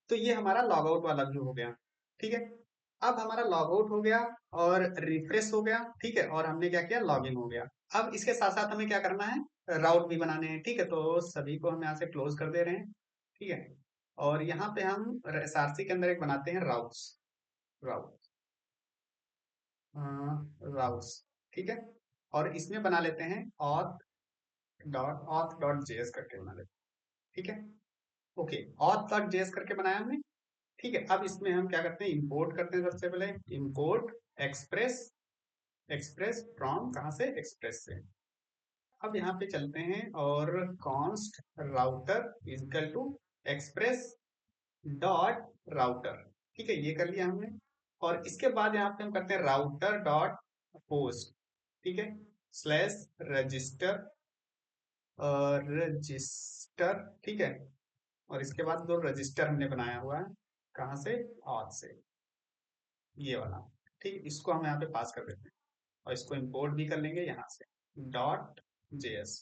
तो ये हमारा लॉग आउट वाला व्यू हो गया। ठीक है, अब हमारा लॉग आउट हो गया और रिफ्रेश हो गया। ठीक है, और हमने क्या किया, लॉग इन हो गया। अब इसके साथ साथ हमें क्या करना है, राउट भी बनाने हैं। ठीक है, तो सभी को हम यहाँ से क्लोज कर दे रहे हैं। ठीक है, और यहाँ पे हम एसआरसी के अंदर एक बनाते हैं राउट्स, राउट, राउट्स। ठीक है, और इसमें बना लेते हैं auth डॉट जेएस करके बना लेते हैं। ठीक है, ओके, auth डॉट जेएस करके बनाया हमने। ठीक है, अब इसमें हम क्या करते हैं, इंपोर्ट करते हैं। सबसे पहले इंपोर्ट एक्सप्रेस, एक्सप्रेस फ्रॉम, कहाँ से, एक्सप्रेस से। अब यहाँ पे चलते हैं और const router equal to express dot router. ठीक है, ये कर लिया हमने। और इसके बाद यहाँ पे हम करते हैं राउटर डॉट पोस्ट। ठीक है, स्लैश रजिस्टर, रजिस्टर। ठीक है, और इसके बाद दो रजिस्टर हमने बनाया हुआ है, कहाँ से, ऑथ से, ये वाला। ठीक, इसको हम यहाँ पे पास कर देते हैं, और इसको इंपोर्ट भी कर लेंगे यहाँ से, डॉट जेएस।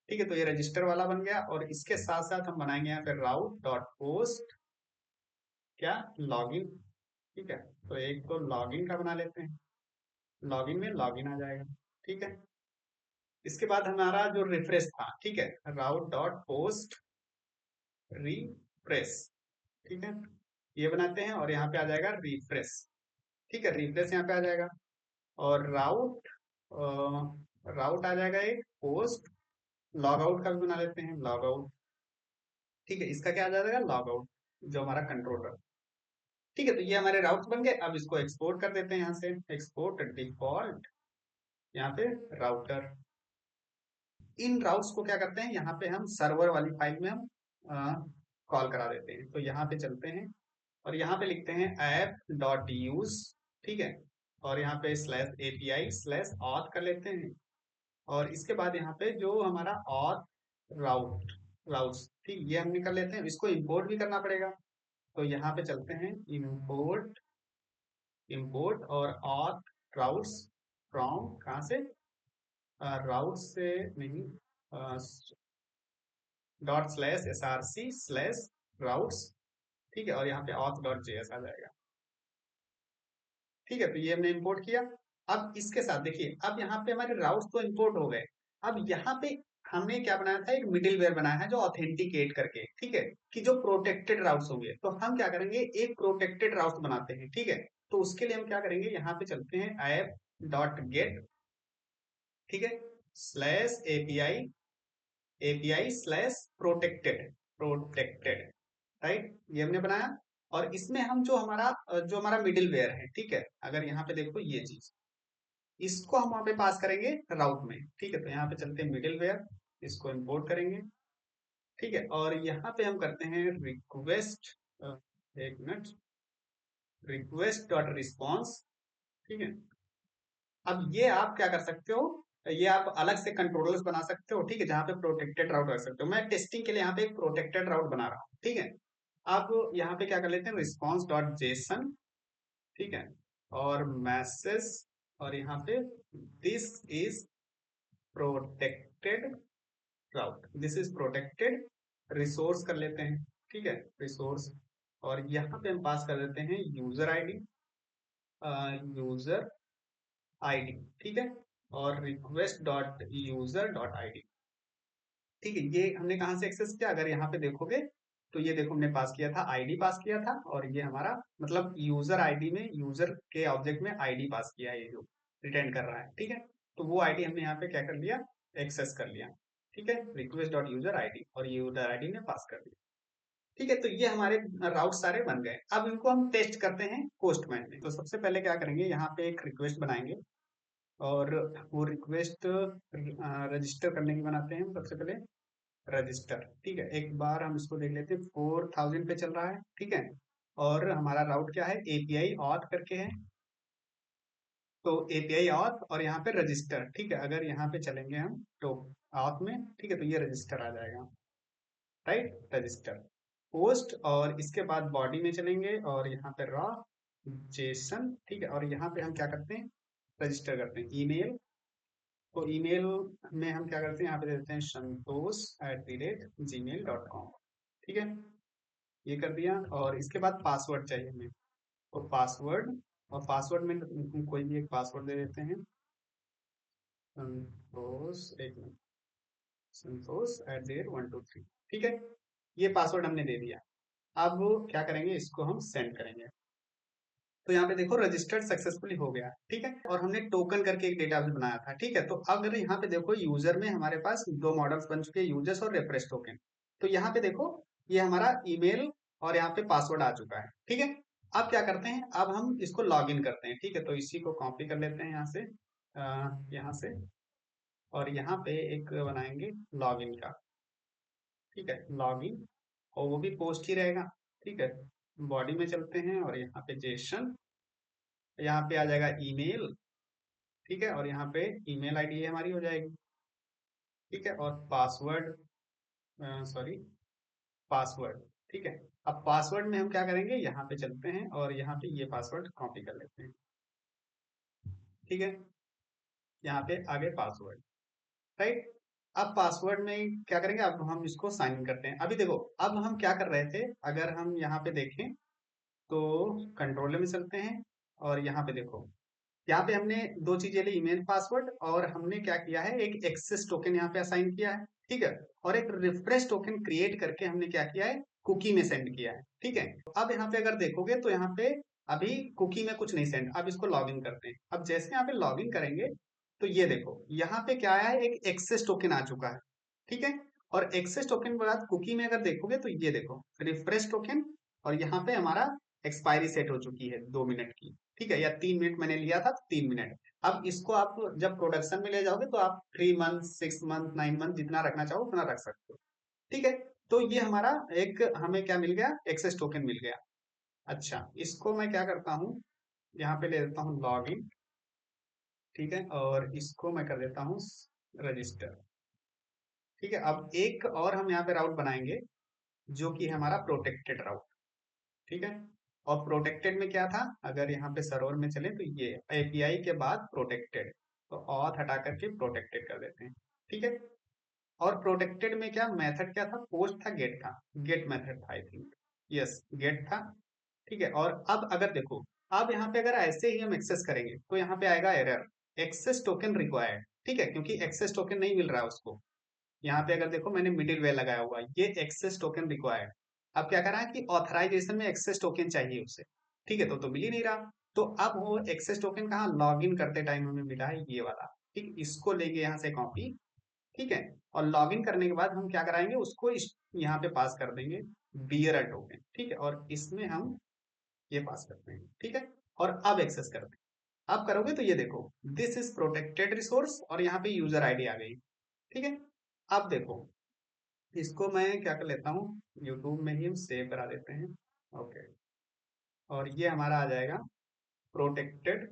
ठीक है, तो ये रजिस्टर वाला बन गया। और इसके साथ साथ हम बनाएंगे यहाँ पे राउट डॉट पोस्ट, क्या, लॉगिन। ठीक है, तो एक तो लॉगिन का बना लेते हैं, लॉगिन में लॉगिन आ जाएगा। ठीक है, इसके बाद हमारा जो रिफ्रेश था, ठीक है, राउट डॉट पोस्ट रिफ्रेश। ठीक है, ये बनाते हैं, और यहाँ पे आ जाएगा रिफ्रेश। ठीक है, रिफ्रेश यहाँ पे आ जाएगा। और राउट, राउट आ जाएगा एक पोस्ट लॉग आउट का भी बना लेते हैं, लॉग आउट। ठीक है, इसका क्या आ जाएगा, लॉग आउट, जो हमारा कंट्रोलर। ठीक है, तो ये हमारे राउट बन गए। अब इसको एक्सपोर्ट कर देते हैं, यहाँ से एक्सपोर्ट डिफॉल्ट, यहाँ पे राउटर। इन राउट्स को क्या करते हैं, यहाँ पे हम सर्वर वाली फाइल में हम कॉल करा देते हैं। तो यहाँ पे चलते हैं, और यहाँ पे लिखते हैं ऐप डॉट यूज। ठीक है, और यहाँ पे स्लैश एपीआई स्लैश ऑथ कर लेते हैं। और इसके बाद यहाँ पे जो हमारा ऑथ राउट, राउट्स, ठीक, ये हम निकल लेते हैं। इसको इंपोर्ट भी करना पड़ेगा, तो यहाँ पे चलते हैं इंपोर्ट, इंपोर्ट और ऑथ राउट्स फ्रॉम, कहाँ से, राउट से नहीं, dot slash SRC slash routes. ठीक है, और यहाँ पे ऑथ डॉट जेएस आ जाएगा। ठीक है, तो ये हमने इंपोर्ट किया। अब इसके साथ देखिए, अब यहाँ पे हमारे राउट्स तो इंपोर्ट हो गए। अब यहाँ पे हमने क्या बनाया था, एक मिडिल वेयर बनाया है जो ऑथेंटिकेट करके, ठीक है, कि जो प्रोटेक्टेड राउट्स होंगे। तो हम क्या करेंगे, एक प्रोटेक्टेड राउट्स बनाते हैं। ठीक है, तो उसके लिए हम क्या करेंगे, यहाँ पे चलते हैं ऐप डॉट गेट, ठीक है, slash API, API slash protected, protected, right, ये हमने बनाया। और इसमें हम जो हमारा मिडिल वेयर है, ठीक है, अगर यहाँ पे देखो ये चीज, इसको हम वहां पे पास करेंगे राउट में। ठीक है, तो यहाँ पे चलते हैं मिडिल वेयर, इसको इंपोर्ट करेंगे। ठीक है, और यहाँ पे हम करते हैं रिक्वेस्ट, एक मिनट, रिक्वेस्ट डॉट रिस्पॉन्स। ठीक है, अब ये आप क्या कर सकते हो, ये आप अलग से कंट्रोलर्स बना सकते हो, ठीक है, जहाँ पे प्रोटेक्टेड राउट रख सकते हो। मैं टेस्टिंग के लिए यहाँ पे एक प्रोटेक्टेड राउट बना रहा हूँ, ठीक है। आप यहाँ पे क्या कर लेते हैं, रिस्पॉन्स डॉट जेसन, ठीक है, और मैसेज, और यहाँ पे this is protected route, this is protected resource कर लेते हैं, ठीक है, रिसोर्स। और यहाँ पे हम पास कर देते हैं यूजर आईडी, यूजर आईडी, ठीक है, और request dot user dot ID, ठीक है। ये हमने कहाँ से एक्सेस किया, अगर यहाँ पे देखोगे तो ये देखो हमने पास किया था, आईडी पास किया था, और ये हमारा मतलब यूजर आईडी में, यूजर के ऑब्जेक्ट में आईडी पास किया है, ये जो रिटर्न कर रहा है, ठीक है। तो वो आईडी हमने यहाँ पे क्या कर लिया, एक्सेस कर लिया, ठीक है, रिक्वेस्ट डॉट यूजर आईडी, और ये यूजर आईडी ने पास कर दिया, ठीक है। तो ये हमारे राउट सारे बन गए। अब इनको हम टेस्ट करते हैं पोस्टमैन में। तो सबसे पहले क्या करेंगे, यहाँ पे एक रिक्वेस्ट बनाएंगे, और वो रिक्वेस्ट रजिस्टर करने की बनाते हैं हम सबसे पहले, रजिस्टर, ठीक है। एक बार हम इसको देख लेते हैं, 4000 पे चल रहा है, ठीक है, और हमारा राउट क्या है, एपीआई ऑथ करके है, तो एपीआई ऑथ, और यहाँ पे रजिस्टर, ठीक है। अगर यहाँ पे चलेंगे हम तो ऑथ में, ठीक है, तो ये रजिस्टर आ जाएगा, राइट, रजिस्टर पोस्ट, और इसके बाद बॉडी में चलेंगे, और यहाँ पे रॉ जेसन, ठीक है, और यहाँ पे हम क्या करते हैं, रजिस्टर करते हैं ईमेल। तो ईमेल में हम क्या करते हैं, यहाँ पे दे देते हैं santosh@gmail.com, ठीक है, ये कर दिया। और इसके बाद पासवर्ड चाहिए हमें, तो पासवर्ड, और पासवर्ड में हम कोई भी एक पासवर्ड दे देते हैं, संतोष, एक मिनट, संतोष@123, ठीक है, ये पासवर्ड हमने दे दिया। अब क्या करेंगे, इसको हम सेंड करेंगे। तो यहाँ पे देखो रजिस्टर्ड सक्सेसफुली हो गया, ठीक है, और हमने टोकन करके एक डेटाबेस बनाया था, ठीक है। तो अगर यहाँ पे देखो यूजर में हमारे पास दो मॉडल्स बन चुके हैं, यूजर्स और रेफरेंस टोकन। तो यहाँ पे देखो ये हमारा ईमेल और यहाँ पे पासवर्ड आ चुका है, ठीक है। अब क्या करते हैं, अब हम इसको लॉग इन करते हैं, ठीक है। तो इसी को कॉपी कर लेते हैं यहाँ से, यहाँ से, और यहाँ पे एक बनाएंगे लॉग इन का, ठीक है, लॉग इन, और वो भी पोस्ट ही रहेगा, ठीक है। बॉडी में चलते हैं, और यहाँ पे जेसन, यहाँ पे आ जाएगा ईमेल, ठीक है, और यहाँ पे ईमेल आईडी हमारी हो जाएगी, ठीक है, और पासवर्ड, सॉरी, पासवर्ड, ठीक है। अब पासवर्ड में हम क्या करेंगे, यहाँ पे चलते हैं, और यहाँ पे ये पासवर्ड कॉपी कर लेते हैं, ठीक है, यहाँ पे आगे पासवर्ड, राइट। अब पासवर्ड में क्या करेंगे, अब हम इसको साइन इन करते हैं। अभी देखो, अब हम क्या कर रहे थे, अगर हम यहाँ पे देखें तो कंट्रोलर में चलते हैं, और यहाँ पे देखो, यहाँ पे हमने दो चीजें ली, ईमेल पासवर्ड, और हमने क्या किया है, एक एक्सेस टोकन यहाँ पे असाइन किया है, ठीक है, और एक रिफ्रेश टोकन क्रिएट करके हमने क्या किया है, कुकी में सेंड किया है, ठीक है। अब यहाँ पे अगर देखोगे तो यहाँ पे अभी कुकी में कुछ नहीं सेंड। अब इसको लॉग इन करते हैं। अब जैसे यहाँ पे लॉग इन करेंगे तो ये देखो यहाँ पे क्या है, एक एक्सेस टोकन आ चुका है, ठीक है। और एक्सेस टोकन के बाद कुकी में अगर देखोगे तो ये देखो रिफ्रेश टोकन, और यहाँ पे हमारा एक्सपायरी सेट हो चुकी है 2 मिनट की, ठीक है, या 3 मिनट मैंने लिया था, 3 मिनट। अब इसको आप जब प्रोडक्शन में ले जाओगे तो आप 3 मंथ, 6 मंथ, 9 मंथ जितना रखना चाहो उतना रख सकते हो, ठीक है। तो ये हमारा एक हमें क्या मिल गया, एक्सेस टोकन मिल गया। अच्छा, इसको मैं क्या करता हूँ, यहाँ पे ले देता हूँ लॉग इन, ठीक है, और इसको मैं कर देता हूँ रजिस्टर, ठीक है। अब एक और हम यहाँ पे राउट बनाएंगे, जो कि हमारा प्रोटेक्टेड राउट, ठीक है। और प्रोटेक्टेड में क्या था, अगर यहाँ पे सर्वर में चले तो ये एपीआई के बाद प्रोटेक्टेड, तो ऑथ हटा करके प्रोटेक्टेड कर देते हैं, ठीक है। और प्रोटेक्टेड में क्या मेथड क्या था, पोस्ट था, गेट था, गेट मेथड था आई थिंक, यस गेट था, ठीक है। और अब अगर देखो, अब यहाँ पे अगर ऐसे ही हम एक्सेस करेंगे तो यहाँ पे आएगा एरर, एक्सेस टोकन रिक्वायर्ड, ठीक है, क्योंकि एक्सेस टोकन नहीं मिल रहा है उसको। यहाँ पे अगर देखो मैंने मिडिल वेयर लगाया हुआ है, ये एक्सेस टोकन रिक्वायर्ड। अब क्या कर रहा है कि ऑथराइजेशन में एक्सेस टोकन चाहिए उसे, ठीक है, तो मिल ही नहीं रहा। तो अब वो एक्सेस टोकन कहाँ, लॉग इन करते टाइम हमें मिला है ये वाला, ठीक, इसको लेंगे यहाँ से कॉपी, ठीक है। और लॉग इन करने के बाद हम क्या कराएंगे, उसको यहाँ पे पास कर देंगे बियर टोकन, ठीक है, और इसमें हम ये पास करते हैं, ठीक है। और अब एक्सेस करते हैं, अब करोगे तो ये देखो दिस इज प्रोटेक्टेड रिसोर्स, और यहाँ पे यूजर आईडी आ गई, ठीक है। अब देखो इसको मैं क्या कर लेता हूँ, यूट्यूब में ही हम सेव करा देते हैं, ओके। और ये हमारा आ जाएगा प्रोटेक्टेड,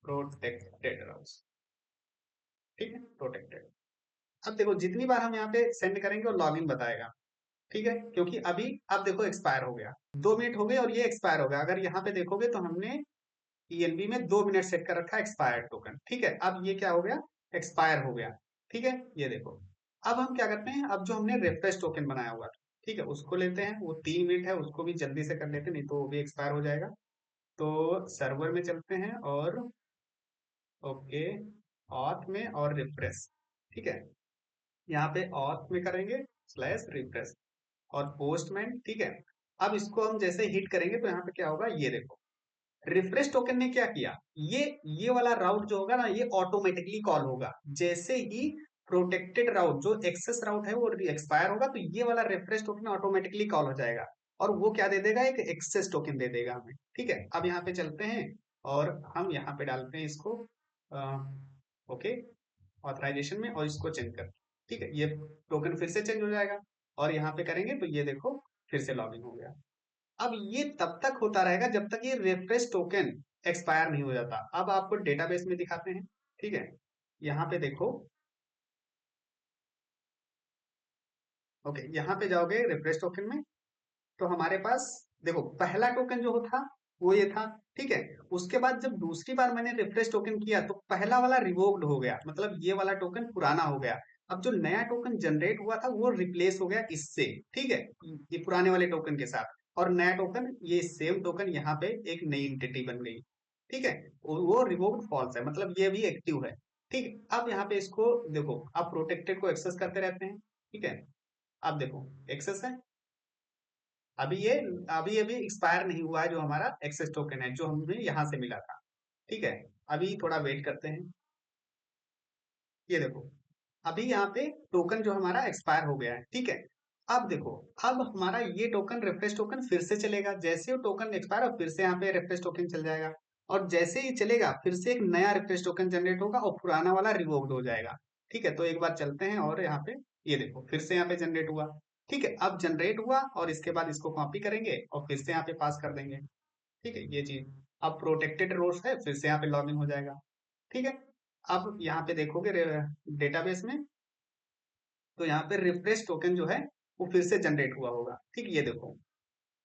प्रोटेक्टेड ठीक है, प्रोटेक्टेड। अब देखो जितनी बार हम यहाँ पे सेंड करेंगे और लॉगिन बताएगा, ठीक है, क्योंकि अभी अब देखो एक्सपायर हो गया, 2 मिनट हो गए और ये एक्सपायर हो गया। अगर यहाँ पे देखोगे तो हमने ईएनबी में 2 मिनट सेट कर रखा है एक्सपायर्ड टोकन, ठीक है। अब ये क्या हो गया, एक्सपायर हो गया, ठीक है। ये देखो, अब हम क्या करते हैं, अब जो हमने रिफ्रेश टोकन बनाया हुआ था, ठीक है, उसको लेते हैं, वो 3 मिनट है, उसको भी जल्दी से कर लेते हैं, नहीं तो वो भी एक्सपायर हो जाएगा। तो सर्वर में चलते हैं और ओके, ऑथ में और रिफ्रेश, ठीक है। यहाँ पे ऑथ में करेंगे स्लैश रिफ्रेश और पोस्टमैन, ठीक है। अब इसको हम जैसे हिट करेंगे तो यहाँ पे क्या होगा, ये देखो, रिफ्रेश टोकन ने क्या किया, ये वाला राउट जो होगा ना, ये ऑटोमेटिकली कॉल होगा। जैसे ही प्रोटेक्टेड राउट जो एक्सेस राउट है वो एक्सपायर होगा, तो ये वाला रिफ्रेश टोकन ऑटोमेटिकली कॉल हो जाएगा और वो क्या दे देगा, एक एक्सेस टोकन दे देगा हमें, ठीक है। अब यहाँ पे चलते हैं और हम यहाँ पे डालते हैं इसको ओके ऑथराइजेशन में और इसको चेंज कर, ठीक है, ये टोकन फिर से चेंज हो जाएगा और यहाँ पे करेंगे तो ये देखो फिर से लॉगिन हो गया। अब ये तब तक होता रहेगा जब तक ये रिफ्रेश टोकन एक्सपायर नहीं हो जाता। अब आपको डेटाबेस में दिखाते हैं, ठीक है। यहाँ पे देखो, ओके, यहाँ पे जाओगे रिफ्रेश टोकन में, तो हमारे पास देखो पहला टोकन जो था वो ये था, ठीक है। उसके बाद जब दूसरी बार मैंने रिफ्रेश टोकन किया तो पहला वाला रिवोक्ड हो गया, मतलब ये वाला टोकन पुराना हो गया। अब जो नया टोकन जनरेट हुआ था वो रिप्लेस हो गया इससे, ठीक है, ये पुराने वाले टोकन के साथ। और नया टोकन, ये सेम टोकन यहाँ पे एक नई एंटिटी बन गई, ठीक है। वो रिवोक्ड फॉल्स है, मतलब ये भी एक्टिव है, ठीक है। अब यहाँ पे इसको देखो, आप प्रोटेक्टेड को एक्सेस करते रहते हैं, ठीक है। अब देखो एक्सेस है, अभी ये अभी अभी एक्सपायर नहीं हुआ है जो हमारा एक्सेस टोकन है जो हमें यहाँ से मिला था, ठीक है। अभी थोड़ा वेट करते हैं, ये देखो अभी यहाँ पे टोकन जो हमारा एक्सपायर हो गया है, ठीक है। अब देखो, अब हमारा ये टोकन रिफ्रेश टोकन फिर से चलेगा, जैसे वो टोकन एक्सपायर हो फिर से यहाँ पे रिफ्रेश टोकन चल जाएगा और जैसे ही चलेगा फिर से एक नया रिफ्रेश टोकन जनरेट होगा और पुराना वाला रिवोक्ड हो जाएगा, ठीक है। तो एक बार चलते हैं और यहाँ पे ये देखो फिर से यहाँ पे जनरेट हुआ, ठीक है। अब जनरेट हुआ और इसके बाद इसको कॉपी करेंगे और फिर से यहाँ पे पास कर देंगे, ठीक है, ये चीज। अब प्रोटेक्टेड रोज है, फिर से यहाँ पे लॉगिन हो जाएगा, ठीक है। अब यहाँ पे देखोगे डेटाबेस में, तो यहाँ पे रिफ्रेश टोकन जो है वो फिर से जनरेट हुआ होगा, ठीक, ये देखो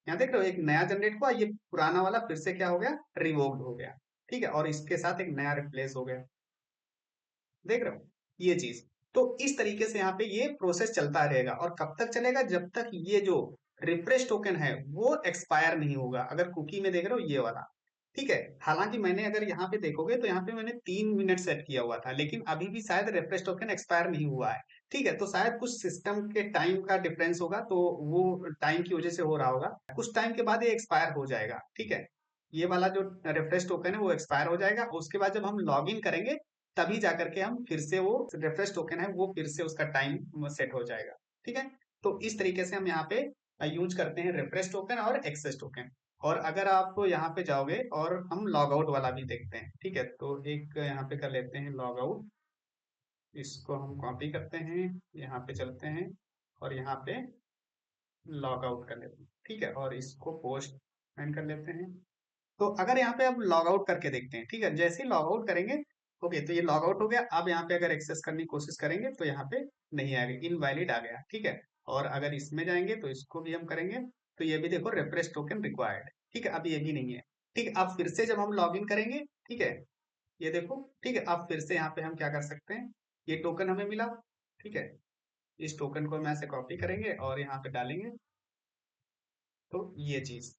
यहाँ देख रहे हो एक नया जनरेट हुआ, ये पुराना वाला फिर से क्या हो गया, रिवोक्ड हो गया, ठीक है, और इसके साथ एक नया रिप्लेस हो गया, देख रहे हो ये चीज। तो इस तरीके से यहाँ पे ये प्रोसेस चलता रहेगा और कब तक चलेगा, जब तक ये जो रिफ्रेश टोकन है वो एक्सपायर नहीं होगा। अगर कुकी में देख रहे हो ये वाला, ठीक है। हालांकि मैंने अगर यहाँ पे देखोगे तो यहाँ पे मैंने 3 मिनट सेट किया हुआ था, लेकिन अभी भी शायद रिफ्रेश टोकन एक्सपायर नहीं हुआ है, ठीक है। तो शायद कुछ सिस्टम के टाइम का डिफरेंस होगा, तो वो टाइम की वजह से हो रहा होगा, कुछ टाइम के बाद ये एक्सपायर हो जाएगा, ठीक है। ये वाला जो रिफ्रेश टोकन है वो एक्सपायर हो जाएगा, उसके बाद जब हम लॉग इन करेंगे तभी जाकर के हम फिर से वो रिफ्रेश टोकन है वो फिर से उसका टाइम सेट हो जाएगा, ठीक है। तो इस तरीके से हम यहाँ पे यूज करते हैं रिफ्रेश टोकन और एक्सेस टोकन। और अगर आप यहाँ पे जाओगे और हम लॉग आउट वाला भी देखते हैं, ठीक है, तो एक यहाँ पे कर लेते हैं लॉग आउट, इसको हम कॉपी करते हैं, यहाँ पे चलते हैं और यहाँ पे लॉग आउट कर लेते हैं, ठीक है, और इसको पोस्ट कर लेते हैं। तो अगर यहाँ पे आप लॉग आउट करके देखते हैं, ठीक है, जैसे ही लॉग आउट करेंगे, ओके, तो ये लॉग आउट हो गया। अब यहाँ पे अगर एक्सेस करने की कोशिश करेंगे तो यहाँ पे नहीं आएगा, इनवैलिड आ गया, ठीक है। और अगर इसमें जाएंगे तो इसको भी हम करेंगे, तो ये भी देखो रिफ्रेश टोकन रिक्वायर्ड, ठीक है, अब ये भी नहीं है, ठीक है। अब फिर से जब हम लॉग इन करेंगे, ठीक है, ये देखो, ठीक है, अब फिर से यहाँ पे हम क्या कर सकते हैं, ये टोकन हमें मिला, ठीक है, इस टोकन को हम ऐसे कॉपी करेंगे और यहाँ पे डालेंगे, तो ये चीज,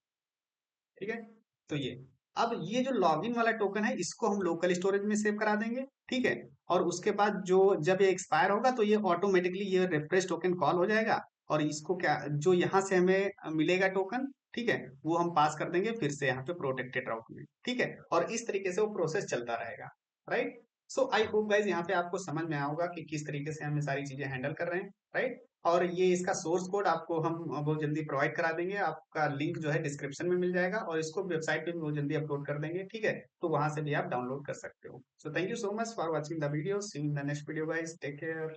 ठीक है। तो ये, अब ये जो लॉगिन वाला टोकन है इसको हम लोकल स्टोरेज में सेव करा देंगे, ठीक है। और उसके बाद जो जब ये एक्सपायर होगा तो ये ऑटोमेटिकली ये रिफ्रेश टोकन कॉल हो जाएगा और इसको क्या जो यहाँ से हमें मिलेगा टोकन, ठीक है, वो हम पास कर देंगे फिर से यहाँ पे प्रोटेक्टेड राउट में, ठीक है। और इस तरीके से वो प्रोसेस चलता रहेगा, right. So I hope guys यहाँ पे आपको समझ में आया होगा कि किस तरीके से हम ये सारी चीजें हैंडल कर रहे हैं, राइट। और ये इसका सोर्स कोड आपको हम बहुत जल्दी प्रोवाइड करा देंगे, आपका लिंक जो है डिस्क्रिप्शन में मिल जाएगा और इसको वेबसाइट पे भी बहुत जल्दी अपलोड कर देंगे, ठीक है। तो वहां से भी आप डाउनलोड कर सकते हो। So thank you so much for watching the video, see you in the next video guys, take care.